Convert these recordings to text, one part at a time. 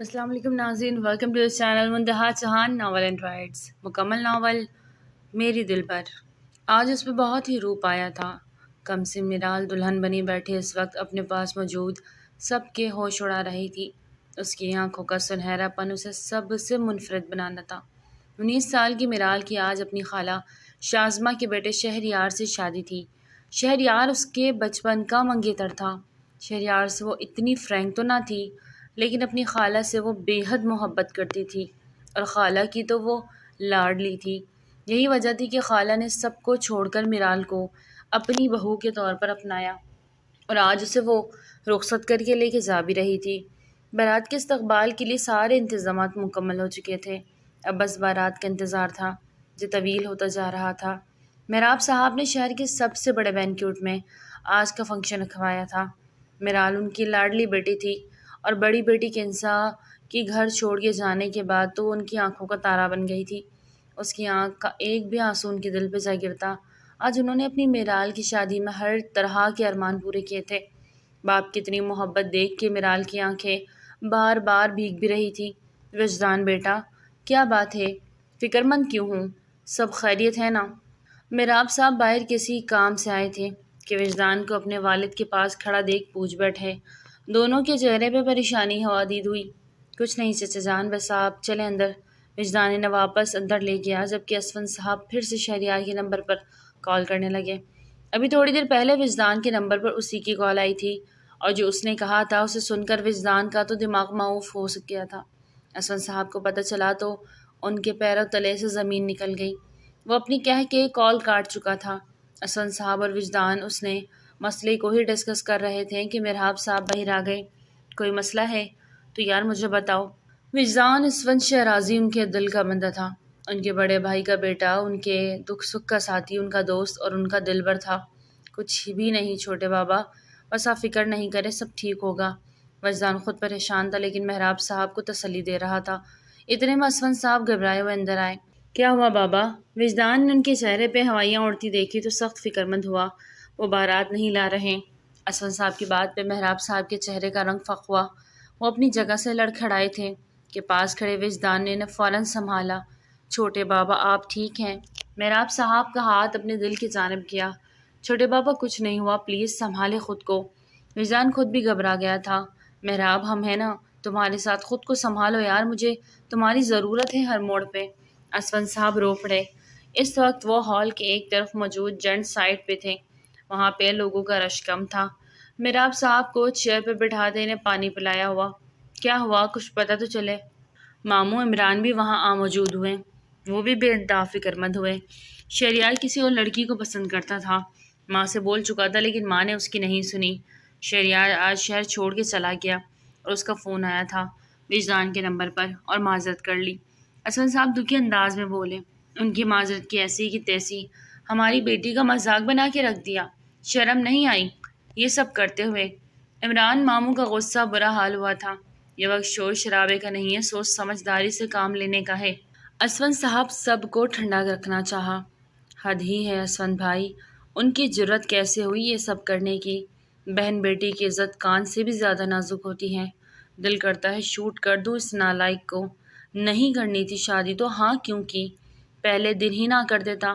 السلام علیکم ناظرین، welcome to this channel Muntaha Chohan novel and writes. مکمل ناول میری دل پر۔ آج اس پہ بہت ہی روپ آیا تھا۔ کم سے میرال دلہن بنی بیٹھے اس وقت اپنے پاس موجود سب کے ہوش اڑا رہی تھی۔ اس کی آنکھوں کا سنہرا پن اسے سب سے منفرد بنانا تھا۔ 19 سال کی میرال کی آج اپنی خالہ شازمہ کے بیٹے شہریار سے شادی تھی۔ شہریار اس کے بچپن کا منگیتر تھا۔ شہریار سے وہ اتنی فرینک تو نہ تھی، لیکن اپنی خالہ سے وہ بے حد محبت کرتی تھی، اور خالہ کی تو وہ لاڈلی تھی۔ یہی وجہ تھی کہ خالہ نے سب کو چھوڑ کر میرال کو اپنی بہو کے طور پر اپنایا، اور آج اسے وہ رخصت کر کے لے کے جا بھی رہی تھی۔ بارات کے استقبال کے لیے سارے انتظامات مکمل ہو چکے تھے۔ اب بس بارات کا انتظار تھا، جو طویل ہوتا جا رہا تھا۔ محراب صاحب نے شہر کے سب سے بڑے بینکیوٹ میں آج کا فنکشن رکھوایا تھا۔ میرال ان کی لاڈلی بیٹی تھی، اور بڑی بیٹی کنسا کی گھر چھوڑ کے جانے کے بعد تو ان کی آنکھوں کا تارا بن گئی تھی۔ اس کی آنکھ کا ایک بھی آنسو ان کے دل پہ جا گرتا۔ آج انہوں نے اپنی میرال کی شادی میں ہر طرح کے ارمان پورے کیے تھے۔ باپ کی اتنی محبت دیکھ کے میرال کی آنکھیں بار بار بھیگ بھی رہی تھی۔ وجدان بیٹا، کیا بات ہے؟ فکر مند کیوں ہوں؟ سب خیریت ہے نا؟ میراب صاحب باہر کسی کام سے آئے تھے کہ وجدان کو اپنے والد کے پاس کھڑا دیکھ پوچھ بیٹھے۔ دونوں کے چہرے پہ پریشانی حوادید ہوئی۔ کچھ نہیں چچا جان، بس آپ چلے اندر۔ وجدان نے واپس اندر لے گیا، جبکہ اسفند صاحب پھر سے شہریار کے نمبر پر کال کرنے لگے۔ ابھی تھوڑی دیر پہلے وجدان کے نمبر پر اسی کی کال آئی تھی، اور جو اس نے کہا تھا اسے سن کر وجدان کا تو دماغ معوف ہو گیا تھا۔ اسفند صاحب کو پتہ چلا تو ان کے پیروں تلے سے زمین نکل گئی۔ وہ اپنی کہہ کے کال کاٹ چکا تھا۔ اسفند صاحب اور وجدان اس نے مسئلے کو ہی ڈسکس کر رہے تھے کہ میراب صاحب باہر آ گئے۔ کوئی مسئلہ ہے تو یار مجھے بتاؤ۔ وجدان اسفند شہرازی ان کے دل کا بندہ تھا، ان کے بڑے بھائی کا بیٹا، ان کے دکھ سکھ کا ساتھی، ان کا دوست اور ان کا دلبر تھا۔ کچھ بھی نہیں چھوٹے بابا، بس آپ فکر نہیں کریں، سب ٹھیک ہوگا۔ وجدان خود پریشان تھا، لیکن محراب صاحب کو تسلی دے رہا تھا۔ اتنے میں اسفند صاحب گھبرائے ہوئے اندر آئے۔ کیا ہوا بابا؟ وجدان نے ان کے چہرے پہ ہوائیاں اڑتی دیکھی تو سخت فکر مند ہوا۔ وہ بارات نہیں لا رہے۔ اسفند صاحب کی بات پہ محراب صاحب کے چہرے کا رنگ فق ہوا۔ وہ اپنی جگہ سے لڑکھڑائے تھے کہ پاس کھڑے وجدان نے انہیں فوراً سنبھالا۔ چھوٹے بابا آپ ٹھیک ہیں؟ محراب صاحب کا ہاتھ اپنے دل کی جانب کیا۔ چھوٹے بابا کچھ نہیں ہوا، پلیز سنبھالے خود کو۔ وجدان خود بھی گھبرا گیا تھا۔ محراب ہم ہیں نا تمہارے ساتھ، خود کو سنبھالو یار، مجھے تمہاری ضرورت ہے ہر موڑ پہ۔ اسفند صاحب رو پڑے۔ اس وقت وہ ہال کے ایک طرف موجود جینٹ سائڈ پہ تھے۔ وہاں پہ لوگوں کا رش کم تھا۔ میراب صاحب کو چیئر پہ بٹھاتے انہیں پانی پلایا ہوا۔ کیا ہوا؟ کچھ پتہ تو چلے۔ ماموں عمران بھی وہاں موجود ہوئے۔ وہ بھی بے انتہا فکر مند ہوئے۔ شہریار کسی اور لڑکی کو پسند کرتا تھا، ماں سے بول چکا تھا، لیکن ماں نے اس کی نہیں سنی۔ شہریار آج شہر چھوڑ کے چلا گیا، اور اس کا فون آیا تھا وجدان کے نمبر پر، اور معذرت کر لی۔ اسفند صاحب دکھی انداز میں بولے، ان کی معذرت کی ایسی کی تیسی؟ ہماری بیٹی کا مذاق بنا کے رکھ دیا، شرم نہیں آئی یہ سب کرتے ہوئے؟ عمران ماموں کا غصہ برا حال ہوا تھا۔ یہ وقت شور شرابے کا نہیں ہے، سوچ سمجھداری سے کام لینے کا ہے۔ اسفند صاحب سب کو ٹھنڈا رکھنا چاہا۔ حد ہی ہے اسفند بھائی، ان کی جرت کیسے ہوئی یہ سب کرنے کی؟ بہن بیٹی کی عزت کان سے بھی زیادہ نازک ہوتی ہے۔ دل کرتا ہے شوٹ کر دوں اس نالائق کو۔ نہیں کرنی تھی شادی تو ہاں کیوں کی؟ پہلے دن ہی نہ کر دیتا۔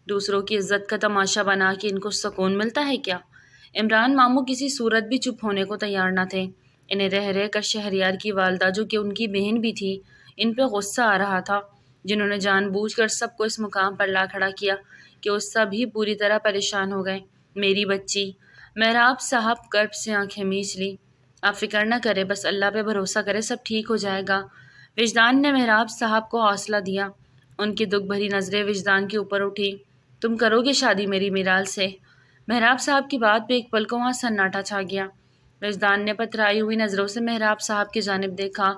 دوسروں کی عزت کا تماشا بنا کے ان کو سکون ملتا ہے کیا؟ عمران ماموں کسی صورت بھی چپ ہونے کو تیار نہ تھے۔ انہیں رہ رہ کر شہریار کی والدہ، جو کہ ان کی بہن بھی تھی، ان پہ غصہ آ رہا تھا، جنہوں نے جان بوجھ کر سب کو اس مقام پر لا کھڑا کیا کہ وہ سب ہی پوری طرح پریشان ہو گئے۔ میری بچی۔ محراب صاحب کرب سے آنکھیں میچ لی۔ آپ فکر نہ کرے، بس اللہ پہ بھروسہ کرے، سب ٹھیک ہو جائے گا۔ وجدان نے محراب صاحب کو حوصلہ دیا۔ ان کی دکھ بھری نظریں وجدان کے اوپر اٹھی۔ تم کرو گے شادی میری میرال سے؟ محراب صاحب کی بات پہ ایک پل کو وہاں سناٹا چھا گیا۔ وجدان نے پتھرائی ہوئی نظروں سے محراب صاحب کی جانب دیکھا۔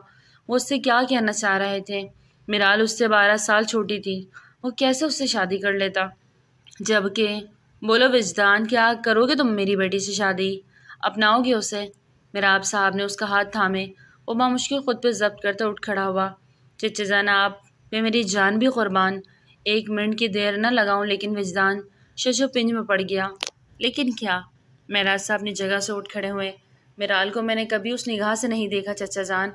وہ اس سے کیا کہنا چاہ رہے تھے؟ میرال اس سے 12 سال چھوٹی تھی، وہ کیسے اس سے شادی کر لیتا؟ جبکہ بولو وجدان، کیا کرو گے تم میری بیٹی سے شادی؟ اپناؤ گے اسے؟ محراب صاحب نے اس کا ہاتھ تھامے۔ وہ بامشکل خود پہ ضبط کرتے اٹھ کھڑا ہوا۔ چچا جان، آپ پہ میری جان بھی قربان، 1 منٹ کی دیر نہ لگاؤں، لیکن وجدان ششو پنج میں پڑ گیا۔ لیکن کیا؟ محراب صاحب اپنی جگہ سے اٹھ کھڑے ہوئے۔ میرال کو میں نے کبھی اس نگاہ سے نہیں دیکھا چچا جان،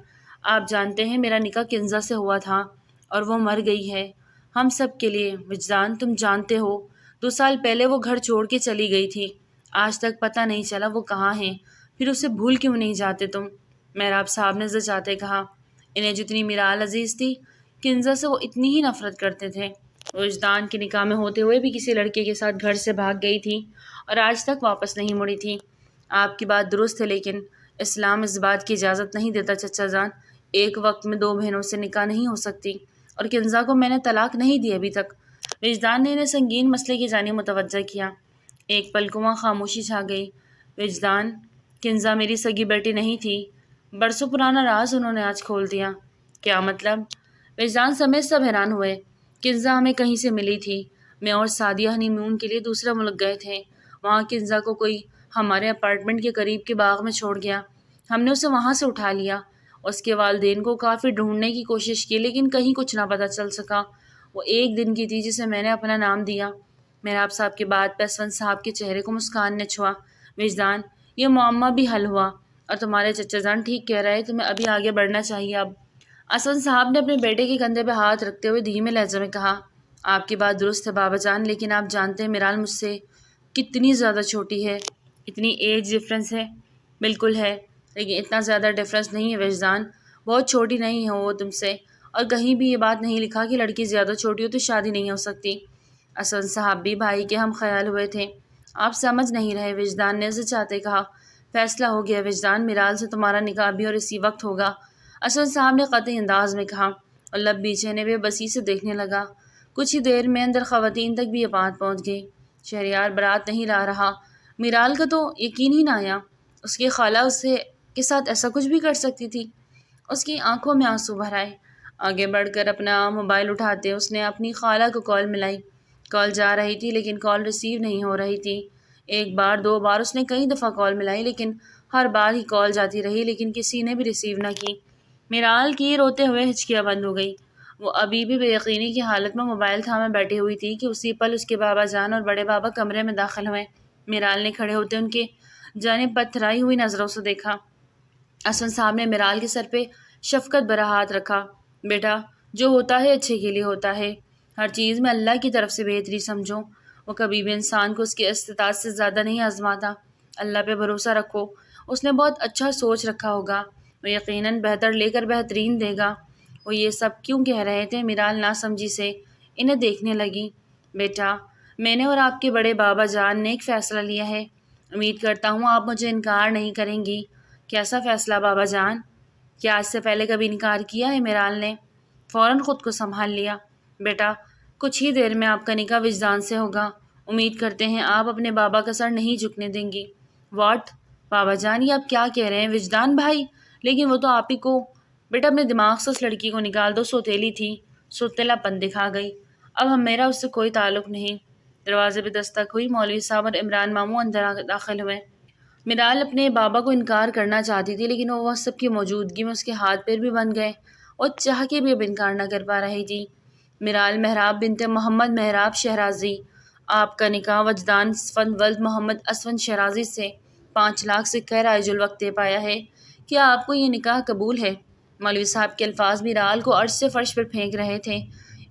آپ جانتے ہیں میرا نکاح کنزا سے ہوا تھا اور وہ مر گئی ہے ہم سب کے لیے۔ وجدان تم جانتے ہو 2 سال پہلے وہ گھر چھوڑ کے چلی گئی تھی، آج تک پتہ نہیں چلا وہ کہاں ہیں، پھر اسے بھول کیوں نہیں جاتے تم؟ محراب صاحب نے زچاتے کہا۔ انہیں جتنی میرال عزیز تھی کنزا سے وہ اتنی ہی نفرت کرتے تھے۔ وجدان کے نکاح میں ہوتے ہوئے بھی کسی لڑکے کے ساتھ گھر سے بھاگ گئی تھی اور آج تک واپس نہیں مڑی تھی۔ آپ کی بات درست ہے لیکن اسلام اس بات کی اجازت نہیں دیتا چچا جان، ایک وقت میں 2 بہنوں سے نکاح نہیں ہو سکتی، اور کنزا کو میں نے طلاق نہیں دی ابھی تک۔ وجدان نے انہیں سنگین مسئلے کی جانب متوجہ کیا۔ ایک پل کو وہاں خاموشی چھا گئی۔ وجدان، کنزا میری سگی بیٹی نہیں تھی، برسوں پرانا راز انہوں نے آج کھول دیا۔ کیا مطلب؟ وجدان سمیت سب حیران ہوئے۔ کنزا ہمیں کہیں سے ملی تھی، میں اور سعدیہ ہنی مون کے لیے دوسرے ملک گئے تھے، وہاں کنزا کو کوئی ہمارے اپارٹمنٹ کے قریب کے باغ میں چھوڑ گیا، ہم نے اسے وہاں سے اٹھا لیا۔ اس کے والدین کو کافی ڈھونڈنے کی کوشش کی لیکن کہیں کچھ نہ پتہ چل سکا۔ وہ 1 دن کی تھی جسے میں نے اپنا نام دیا۔ محراب صاحب کی بات پہ اسفند صاحب کے چہرے کو مسکان نے چھوا۔ وجدان، یہ معمہ بھی حل ہوا اور تمہارے چچا جان ٹھیک کہہ رہے، تمہیں ابھی آگے بڑھنا چاہیے۔ اب اسفند صاحب نے اپنے بیٹے کے کندھے پہ ہاتھ رکھتے ہوئے دھیمے لہجے میں کہا، آپ کی بات درست ہے بابا جان، لیکن آپ جانتے ہیں میرال مجھ سے کتنی زیادہ چھوٹی ہے۔ اتنی ایج ڈفرینس ہے؟ بالکل ہے، لیکن اتنا زیادہ ڈفرینس نہیں ہے وجدان، بہت چھوٹی نہیں ہے وہ تم سے، اور کہیں بھی یہ بات نہیں لکھا کہ لڑکی زیادہ چھوٹی ہو تو شادی نہیں ہو سکتی۔ اسفند صاحب بھی بھائی کے ہم خیال ہوئے تھے۔ آپ سمجھ نہیں رہے، وجدان نے زچاتے کہا۔ فیصلہ ہو گیا وجدان، میرال سے تمہارا نکاح بھی اور اسی وقت ہوگا، اسفند صاحب نے قطعی انداز میں کہا، اور لب بیچنے بے بسی سے دیکھنے لگا۔ کچھ ہی دیر میں اندر خواتین تک بھی یہ بات پہنچ گئی۔ شہریار برات نہیں لا رہا۔ میرال کا تو یقین ہی نہ آیا، اس کی خالہ اسے کے ساتھ ایسا کچھ بھی کر سکتی تھی۔ اس کی آنکھوں میں آنسو بھر آئے۔ آگے بڑھ کر اپنا موبائل اٹھاتے اس نے اپنی خالہ کو کال ملائی۔ کال جا رہی تھی لیکن کال ریسیو نہیں ہو رہی تھی۔ 1 بار 2 بار اس نے کئی دفعہ کال ملائی لیکن ہر بار ہی کال جاتی رہی لیکن کسی نے بھی ریسیو نہ کی۔ میرال کی روتے ہوئے ہچکیاں بند ہو گئی۔ وہ ابھی بھی بے یقینی کی حالت میں موبائل تھامے بیٹھی ہوئی تھی کہ اسی پل اس کے بابا جان اور بڑے بابا کمرے میں داخل ہوئے۔ میرال نے کھڑے ہوتے ان کے جانب پتھرائی ہوئی نظروں سے دیکھا۔ اسفند صاحب نے میرال کے سر پہ شفقت بھرا ہاتھ رکھا۔ بیٹا، جو ہوتا ہے اچھے کے لیے ہوتا ہے، ہر چیز میں اللہ کی طرف سے بہتری سمجھو، وہ کبھی بھی انسان کو اس کے استطاعت سے زیادہ نہیں آزماتا۔ اللہ پہ بھروسہ رکھو، اس نے بہت اچھا سوچ رکھا ہوگا، وہ یقیناً بہتر لے کر بہترین دے گا۔ وہ یہ سب کیوں کہہ رہے تھے؟ میرال ناسمجھی سے انہیں دیکھنے لگی۔ بیٹا، میں نے اور آپ کے بڑے بابا جان نے ایک فیصلہ لیا ہے، امید کرتا ہوں آپ مجھے انکار نہیں کریں گی۔ کیسا فیصلہ بابا جان؟ کیا آج سے پہلے کبھی انکار کیا ہے؟ میرال نے فوراً خود کو سنبھال لیا۔ بیٹا، کچھ ہی دیر میں آپ کا نکاح وجدان سے ہوگا، امید کرتے ہیں آپ اپنے بابا کا سر نہیں جھکنے دیں گی۔ واٹ؟ بابا جان، یہ آپ کیا کہہ رہے ہیں؟ وجدان بھائی، لیکن وہ تو آپ ہی کو… بیٹا، اپنے دماغ سے اس لڑکی کو نکال دو، سوتیلی تھی، سوتیلا پن دکھا گئی، اب میرا اس سے کوئی تعلق نہیں۔ دروازے پہ دستک ہوئی، مولوی صاحب اور عمران ماموں اندر داخل ہوئے۔ میرال اپنے بابا کو انکار کرنا چاہتی تھی لیکن وہ سب کی موجودگی میں اس کے ہاتھ پیر بھی بن گئے اور چاہ کے بھی اب انکار نہ کر پا رہی تھی۔ میرال مہراب بنت محمد مہراب شہرازی، آپ کا نکاح وجدان اسفند ولد محمد اسفند شہرازی سے 5 لاکھ سکہ رائج الوقت طے پایا ہے۔ کیا آپ کو یہ نکاح قبول ہے؟ مولوی صاحب کے الفاظ میرال کو عرش سے فرش پر پھینک رہے تھے۔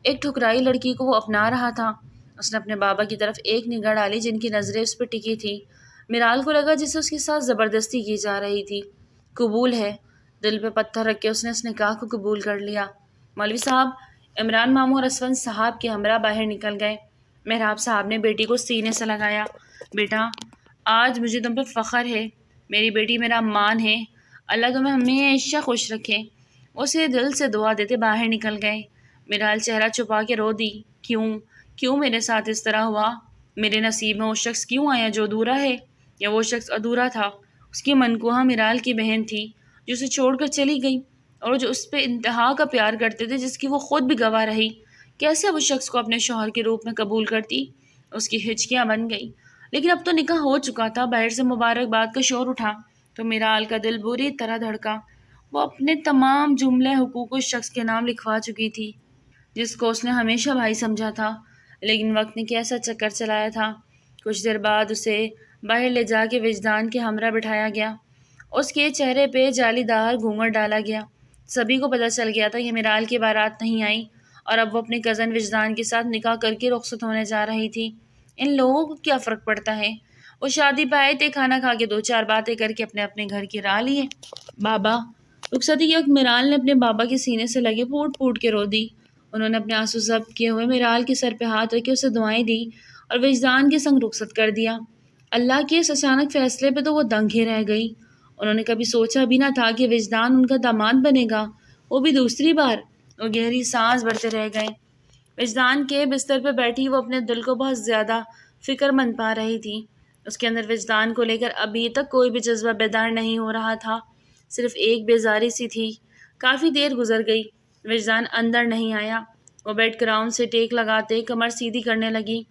ایک ٹھکرائی لڑکی کو وہ اپنا رہا تھا۔ اس نے اپنے بابا کی طرف ایک نگاہ ڈالی جن کی نظریں اس پر ٹکی تھی۔ میرال کو لگا جسے اس کے ساتھ زبردستی کی جا رہی تھی۔ قبول ہے، دل پہ پتھر رکھ کے اس نے اس نکاح کو قبول کر لیا۔ مولوی صاحب، عمران ماموں اور اسفند صاحب کے ہمراہ باہر نکل گئے۔ محراب صاحب نے بیٹی کو سینے سے لگایا۔ بیٹا، آج مجھے تم پہ فخر ہے، میری بیٹی میرا مان ہے، اللہ تمہیں ہمیشہ خوش رکھے۔ اسے دل سے دعا دیتے باہر نکل گئے۔ میرال چہرہ چھپا کے رو دی۔ کیوں میرے ساتھ اس طرح ہوا؟ میرے نصیب میں وہ شخص کیوں آیا جو ادھورا ہے؟ یا وہ شخص ادھورا تھا؟ اس کی منکوہا میرال کی بہن تھی جو اسے چھوڑ کر چلی گئی، اور جو اس پہ انتہا کا پیار کرتے تھے جس کی وہ خود بھی گواہ رہی، کیسے وہ شخص کو اپنے شوہر کے روپ میں قبول کرتی؟ اس کی ہچکیاں بن گئی۔ لیکن اب تو نکاح ہو چکا تھا، باہر سے مبارکباد کا شور اٹھا تو میرال کا دل بری طرح دھڑکا۔ وہ اپنے تمام جملے حقوق اس شخص کے نام لکھوا چکی تھی جس کو اس نے ہمیشہ بھائی سمجھا تھا، لیکن وقت نے کیسا چکر چلایا تھا۔ کچھ دیر بعد اسے باہر لے جا کے وجدان کے ہمراہ بٹھایا گیا۔ اس کے چہرے پہ جالی دار گھونگھٹ ڈالا گیا۔ سبھی کو پتہ چل گیا تھا کہ میرال کی بارات نہیں آئی اور اب وہ اپنے کزن وجدان کے ساتھ نکاح کر کے رخصت ہونے جا رہی تھی۔ ان لوگوں کو کیا فرق پڑتا ہے؟ وہ شادی پہ آئے تھے، کھانا کھا کے 2 4 باتیں کر کے اپنے اپنے گھر کی راہ لیے۔ بابا رخصتی کے وقت میرال نے اپنے بابا کے سینے سے لگے پھوٹ پھوٹ کے رو دی۔ انہوں نے اپنے آنسو ضبط کیے ہوئے میرال کے سر پہ ہاتھ رکھ کے اسے دعائیں دی اور وجدان کے سنگ رخصت کر دیا۔ اللہ کے اس اچانک فیصلے پہ تو وہ دنگ ہی رہ گئی۔ انہوں نے کبھی سوچا بھی نہ تھا کہ وجدان ان کا داماد بنے گا، وہ بھی دوسری بار۔ وہ گہری سانس بھرتے رہ گئے۔ وجدان کے بستر پہ بیٹھی وہ اپنے دل کو بہت زیادہ فکر مند پا رہی تھی۔ اس کے اندر وجدان کو لے کر ابھی تک کوئی بھی جذبہ بیدار نہیں ہو رہا تھا، صرف ایک بیزاری سی تھی۔ کافی دیر گزر گئی، وجدان اندر نہیں آیا۔ وہ بیڈ گراؤنڈ سے ٹیک لگاتے کمر سیدھی کرنے لگی،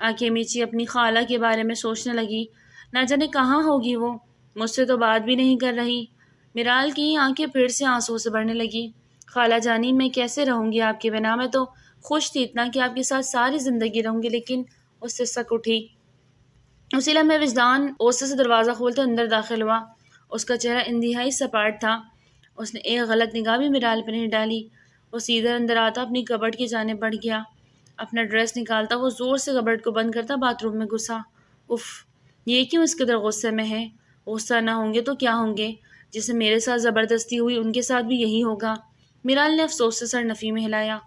آنکھیں میچی اپنی خالہ کے بارے میں سوچنے لگی۔ نہ جانے کہاں ہوگی وہ، مجھ سے تو بات بھی نہیں کر رہی۔ میرال کی آنکھیں پھر سے آنسو سے بھرنے لگی۔ خالہ جانی، میں کیسے رہوں گی آپ کے بنا؟ میں تو خوش تھی اتنا کہ آپ کے ساتھ ساری زندگی رہوں گی، لیکن اس سے سک اٹھی۔ اسی لمحے وجدان اوسے سے دروازہ کھولتے اندر داخل ہوا۔ اس کا چہرہ انتہائی سپاٹ تھا۔ اس نے ایک غلط نگاہ بھی میرال پہ نہیں ڈالی۔ وہ سیدھے اندر آتا اپنی کبرڈ کی جانب بڑھ گیا۔ اپنا ڈریس نکالتا وہ زور سے کبرڈ کو بند کرتا باتھ روم میں گھسا۔ اف، یہ کیوں اس قدر غصے میں ہے؟ غصہ نہ ہوں گے تو کیا ہوں گے؟ جسے میرے ساتھ زبردستی ہوئی ان کے ساتھ بھی یہی ہوگا۔ میرال نے افسوس سے سر نفی میں ہلایا۔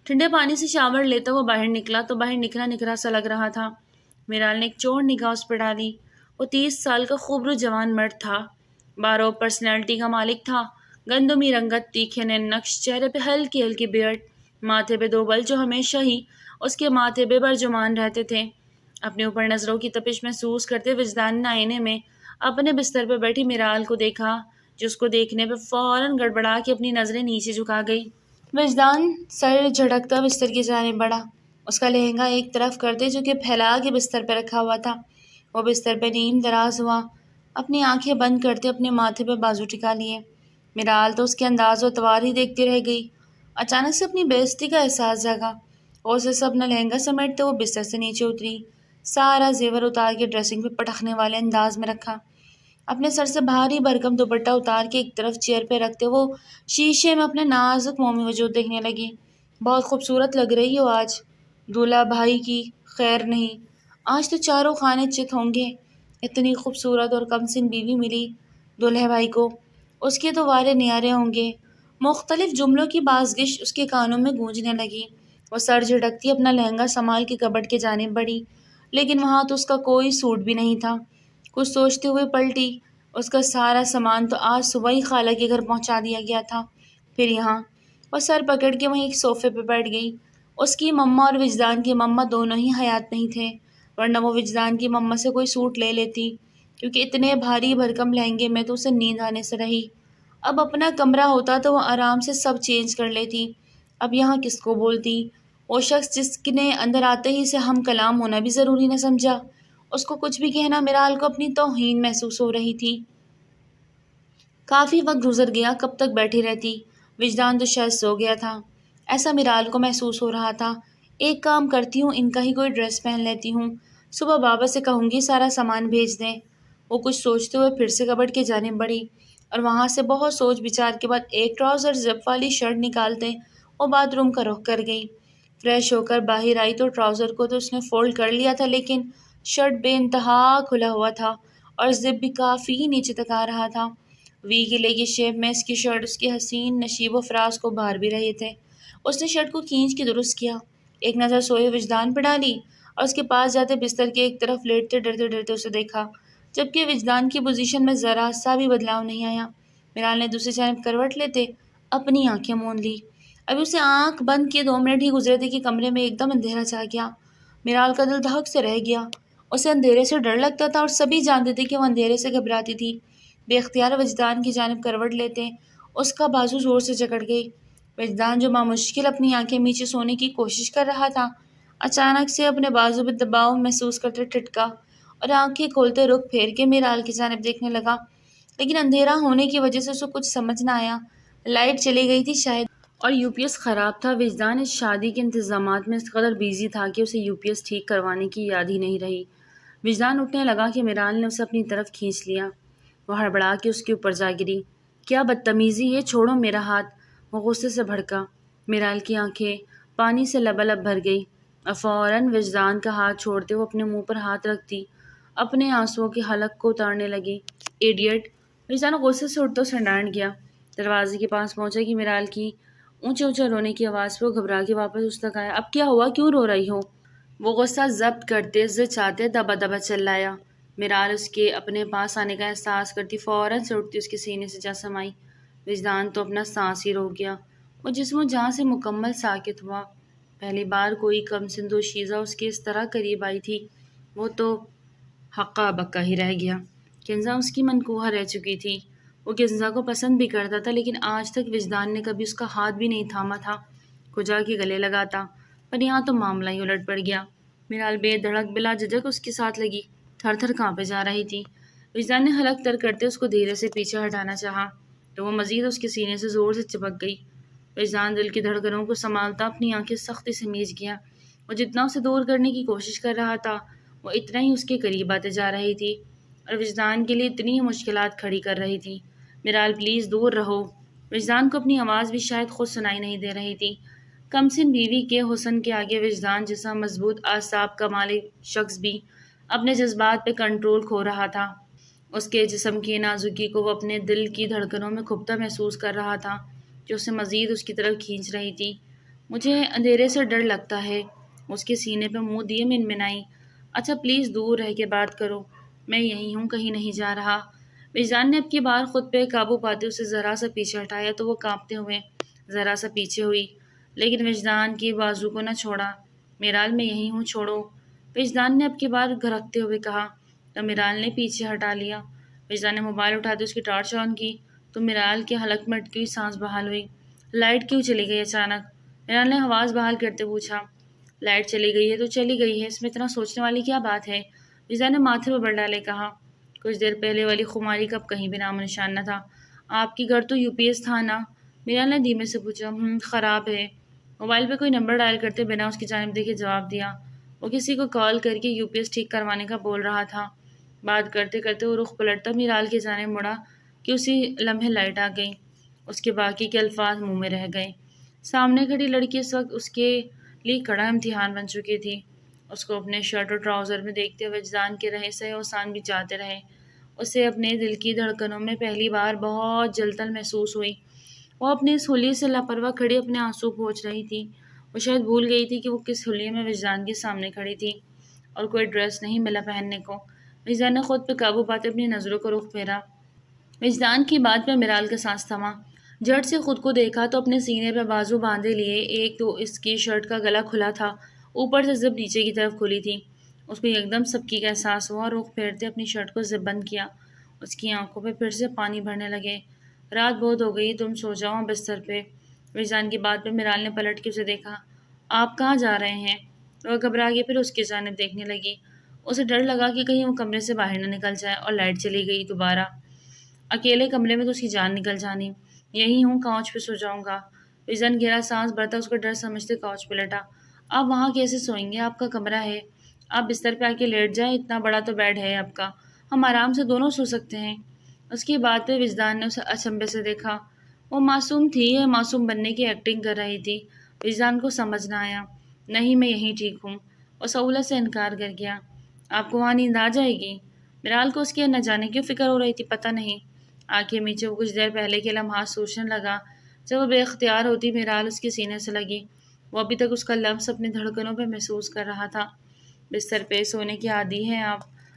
ٹھنڈے پانی سے شاور لیتا وہ باہر نکلا تو باہر نکھرا نکھرا سا لگ رہا تھا۔ میرال نے ایک چور نگاہ اس پہ ڈالی۔ وہ 30 سال کا خوبرو جوان مرد تھا، بارو پرسنالٹی کا مالک تھا۔ گندمی رنگت، تیکھے نین نقش، چہرے پہ ہلکی ہلکی بیئرڈ، ماتھے پہ 2 بل جو ہمیشہ ہی اس کے ماتھے پہ برجمان رہتے تھے۔ اپنے اوپر نظروں کی تپش محسوس کرتے وجدان نے آئینے میں اپنے بستر پہ بیٹھی میرال کو دیکھا، جو اس کو دیکھنے پہ فوراً گڑبڑا کے اپنی نظریں نیچے جھکا گئی۔ وجدان سر جھٹکتا بستر کی جانب بڑھا، اس کا لہنگا ایک طرف کرتے جو کہ پھیلا کے بستر پہ رکھا ہوا تھا۔ وہ بستر پہ نیم دراز ہوا، اپنی آنکھیں بند کرتے اپنے ماتھے پہ بازو ٹکا لیے۔ میرال تو اس کے انداز و تواار ہی دیکھتی رہ گئی۔ اچانک سے اپنی بے عزتی کا احساس جاگا، اور اسے سے اپنا لہنگا سمیٹتے وہ بستر سے نیچے اتری، سارا زیور اتار کے ڈریسنگ پہ پٹکنے والے انداز میں رکھا۔ اپنے سر سے بھاری بھرکم دوپٹہ اتار کے ایک طرف چیئر پہ رکھتے وہ شیشے میں اپنے نازک مومی وجود دیکھنے لگی۔ بہت خوبصورت لگ رہی ہو آج۔ دولہا بھائی کی خیر نہیں، آج تو چاروں خانے چت ہوں گے۔ اتنی خوبصورت اور کم سن بیوی ملی دولہے بھائی کو، اس کے تو وارے نیارے ہوں گے۔ مختلف جملوں کی بازگشت اس کے کانوں میں گونجنے لگی۔ وہ سر جھٹکتی اپنا لہنگا سنبھال کے کبرڈ کے جانب بڑھی، لیکن وہاں تو اس کا کوئی سوٹ بھی نہیں تھا۔ کچھ سوچتے ہوئے پلٹی، اس کا سارا سامان تو آج صبح ہی خالہ کے گھر پہنچا دیا گیا تھا، پھر یہاں۔ وہ سر پکڑ کے وہیں ایک صوفے پہ بیٹھ گئی۔ اس کی مما اور وجدان کی مما دونوں ہی حیات نہیں تھے، ورنہ وہ وجدان کی مما سے کوئی سوٹ لے لیتی، کیونکہ اتنے بھاری بھرکم لہنگے میں تو اسے نیند آنے سے رہی۔ اب اپنا کمرہ ہوتا تو وہ آرام سے سب چینج کر لیتی، اب یہاں کس کو بولتی؟ وہ شخص جس نے اندر آتے ہی سے ہم کلام ہونا بھی ضروری نہ سمجھا، اس کو کچھ بھی کہنا میرال کو اپنی توہین محسوس ہو رہی تھی۔ کافی وقت گزر گیا، کب تک بیٹھی رہتی؟ وجدان تو شاید سو گیا تھا، ایسا میرال کو محسوس ہو رہا تھا۔ ایک کام کرتی ہوں، ان کا ہی کوئی ڈریس پہن لیتی ہوں، صبح بابا سے کہوں گی سارا سامان بھیج دیں۔ وہ کچھ سوچتے ہوئے پھر سے کبرڈ کے جانب بڑھی، اور وہاں سے بہت سوچ بچار کے بعد ایک ٹراؤزر زپ والی شرٹ نکالتے وہ باتھ روم کا رخ کر گئی۔ فریش ہو کر باہر آئی تو ٹراؤزر کو تو اس نے فولڈ کر لیا تھا، لیکن شرٹ بے انتہا کھلا ہوا تھا اور زپ بھی کافی نیچے تک آ رہا تھا۔ وی کی لیگی شیپ میں اس کی شرٹ اس کی حسین نشیب و فراز کو بھار بھی رہے تھے۔ اس نے شرٹ کو کھینچ کے درست کیا، ایک نظر سوئے وجدان پہ ڈالی اور اس کے پاس جاتے بستر کے ایک طرف لیٹتے ڈرتے ڈرتے اسے دیکھا، جبکہ وجدان کی پوزیشن میں ذرا سا بھی بدلاؤ نہیں آیا۔ میرال نے دوسری جانب کروٹ لیتے اپنی آنکھیں موند لی۔ ابھی اسے آنکھ بند کیے 2 منٹ ہی گزرے تھے کہ کمرے میں ایک دم اندھیرا چھا گیا۔ میرال کا دل دھک سے رہ گیا، اسے اندھیرے سے ڈر لگتا تھا اور سبھی جانتے تھے کہ وہ اندھیرے سے گھبراتی تھی۔ بے اختیار وجدان کی جانب کروٹ لیتے اس کا بازو زور سے جکڑ گئی۔ وجدان جو مشکل اپنی آنکھیں میچے سونے کی کوشش کر رہا تھا، اچانک سے اپنے بازو پہ دباؤ محسوس کرتے ٹھٹکا اور آنکھیں کھولتے رخ پھیر کے میرال کی جانب دیکھنے لگا، لیکن اندھیرا ہونے کی وجہ سے اسے کچھ سمجھ نہ آیا۔ لائٹ چلی گئی تھی شاید، اور یو پی ایس خراب تھا۔ وجدان اس شادی کے انتظامات میں اس قدر بیزی تھا کہ اسے یو پی ایس ٹھیک کروانے کی یاد ہی نہیں رہی۔ وجدان اٹھنے لگا کہ میرال نے اسے اپنی طرف کھینچ لیا۔ وہ ہڑبڑا کے اس کے اوپر جا گری۔ کیا بدتمیزی ہے، چھوڑو میرا ہاتھ۔ وہ غصے سے بھڑکا۔ میرال کی آنکھیں پانی سے لبالب بھر گئی اور فوراً وجدان کا ہاتھ چھوڑتے وہ اپنے منہ پر ہاتھ رکھتی اپنے آنسوؤں کی حلق کو اتارنے لگی۔ ایڈیٹ! وجدان غصے سے اٹھتا اسے ڈانٹ گیا۔ دروازے کے پاس پہنچا کہ میرال کی اونچے اونچے رونے کی آواز پہ وہ گھبرا کے واپس اس تک آیا۔ اب کیا ہوا، کیوں رو رہی ہو؟ وہ غصہ ضبط کرتے ضد چاہتے دبا دبا چلایا۔ میرال اس کے اپنے پاس آنے کا احساس کرتی فوراً سے اٹھتی اس کے سینے سے جا سمائی۔ وجدان تو اپنا سانس ہی روک گیا۔ وہ جسم و جان سے مکمل ساکت ہوا۔ پہلی بار کوئی کم سن دوشیزہ اس کے اس طرح قریب آئی تھی۔ وہ تو حقا بکا ہی رہ گیا۔ کنزا اس کی منقوہ رہ چکی تھی۔ وہ کنزا کو پسند بھی کرتا تھا، لیکن آج تک وجدان نے کبھی اس کا ہاتھ بھی نہیں تھاما تھا، کھجا کے گلے لگاتا۔ پر یہاں تو معاملہ ہی الٹ پڑ گیا۔ میرال بے دھڑک بلا جھجک اس کے ساتھ لگی، تھر تھر کانپے جا رہی تھی۔ وجدان نے حلق تر کرتے اس کو دھیرے سے پیچھے ہٹانا چاہا تو وہ مزید اس کے سینے سے زور سے چپک گئی۔ وجدان دل کی دھڑکنوں کو سنبھالتا اپنی آنکھیں سختی سے میچ گیا۔ وہ جتنا اسے دور کرنے کی کوشش کر رہا تھا، وہ اتنا ہی اس کے قریب آتے جا رہی تھی اور وجدان کے لیے اتنی ہی مشکلات کھڑی کر رہی تھی۔ میرال پلیز دور رہو۔ وجدان کو اپنی آواز بھی شاید خود سنائی نہیں دے رہی تھی۔ کمسن بیوی کے حسن کے آگے وجدان جیسا مضبوط اعصاب کا مالک شخص بھی اپنے جذبات پہ کنٹرول کھو رہا تھا۔ اس کے جسم کی نازکی کو وہ اپنے دل کی دھڑکنوں میں کھپتا محسوس کر رہا تھا جو اسے مزید اس کی طرف کھینچ رہی تھی۔ مجھے اندھیرے سے ڈر لگتا ہے، اس کے سینے پہ منہ دیے منمنائی۔ اچھا پلیز دور رہ کے بات کرو، میں یہی ہوں، کہیں نہیں جا رہا۔ وجدان نے اب کی بار خود پہ قابو پاتے اسے ذرا سا پیچھے ہٹایا تو وہ کانپتے ہوئے ذرا سا پیچھے ہوئی، لیکن وجدان کی بازو کو نہ چھوڑا۔ میرال میں یہی ہوں، چھوڑو، وجدان نے اب کی بار گھرکتے ہوئے کہا تو میرال نے پیچھے ہٹا لیا۔ وجدان نے موبائل اٹھاتے اس کی ٹارچ آن کی تو میرال کے حلق میں اٹکی ہوئی سانس بحال ہوئی۔ لائٹ کیوں چلی گئی اچانک؟ میرال نے آواز بحال کرتے پوچھا۔ لائٹ چلی گئی ہے تو چلی گئی ہے، اس میں اتنا سوچنے والی کیا بات ہے؟ وجدان نے ماتھے پہ بر ڈالے کہا۔ کچھ دیر پہلے والی خماری کا اب کہیں بھی نام و نشان نہ تھا۔ آپ کی گھر تو UPS تھا نا؟ میرال نے دھیمے سے پوچھا۔ خراب ہے۔ موبائل پہ کوئی نمبر ڈائل کرتے بنا اس کی جانب دیکھے جواب دیا۔ وہ کسی کو کال کر کے UPS ٹھیک کروانے کا بول رہا تھا۔ بات کرتے کرتے وہ رخ پلٹتا میرال کے جانب مڑا کہ اسی لمحے لائٹ آ گئی۔ اس کے باقی کے الفاظ منہ میں رہ گئے۔ سامنے کھڑی لڑکی اس وقت اس کے لیے کڑا امتحان بن چکی تھی۔ اس کو اپنے شرٹ اور ٹراؤزر میں دیکھتے وجدان کے رہے سہے احسان بھی جاتے رہے۔ اسے اپنے دل کی دھڑکنوں میں پہلی بار بہت جلتن محسوس ہوئی۔ وہ اپنے اس حلیے سے لاپرواہ کھڑی اپنے آنسو پوچھ رہی تھی۔ وہ شاید بھول گئی تھی کہ وہ کس حلیے میں وجدان کے سامنے کھڑی تھی اور کوئی ڈریس نہیں ملا پہننے کو۔ وجدان نے خود پہ قابو پاتے اپنی نظروں کو رخ پھیرا۔ وجدان کی بات پہ میرال کا سانس تھما۔ جھٹ سے خود کو دیکھا تو اپنے سینے پہ بازو باندھے لیے، ایک تو اس کی شرٹ کا گلا کھلا تھا، اوپر سے زپ نیچے کی طرف کھلی تھی۔ اس کو یکدم سبکی کا احساس ہوا اور رخ پھیرتے اپنی شرٹ کو زپ بند کیا۔ اس کی آنکھوں پہ پھر سے پانی بھرنے لگے۔ رات بہت ہو گئی، تم سو جاؤ بستر پہ۔ وجدان کی بات پہ میرال نے پلٹ کے اسے دیکھا۔ آپ کہاں جا رہے ہیں؟ وہ گھبرا کے پھر اس کی جانب دیکھنے لگی۔ اسے ڈر لگا کہ کہیں وہ کمرے سے باہر نہ نکل جائے اور لائٹ چلی گئی دوبارہ۔ اکیلے کمرے میں تو اس کی جان نکل جانی۔ یہی ہوں، کاؤچ پہ سو جاؤں گا۔ وجدان گہرا سانس بھرتا اس کو ڈر سمجھتے کاؤچ پہ لیٹا۔ آپ وہاں کیسے سوئیں گے؟ آپ کا کمرہ ہے، آپ بستر پہ آ کے لیٹ جائیں، اتنا بڑا تو بیڈ ہے آپ کا، ہم آرام سے دونوں سو سکتے ہیں۔ اس کی بات پہ وجدان نے اسے اچنبھے سے دیکھا۔ وہ معصوم تھی یا معصوم بننے کی ایکٹنگ کر رہی تھی؟ وجدان کو سمجھ نہ آیا۔ نہیں، میں یہیں ٹھیک ہوں۔ وہ سہولت سے انکار کر گیا۔ آپ کو وہاں نیند آ جائے گی؟ میرال کو اس کے نہ جانے کیوں فکر ہو رہی تھی پتہ نہیں۔ آنکھیں میچے وہ کچھ دیر پہلے کے لمحات سوچنے لگا جب وہ بے اختیار ہوتی میرال اس کے سینے سے لگی۔ وہ ابھی تک اس کا لمس اپنی دھڑکنوں پہ محسوس کر رہا تھا۔ بستر پہ سونے کی عادی ہیں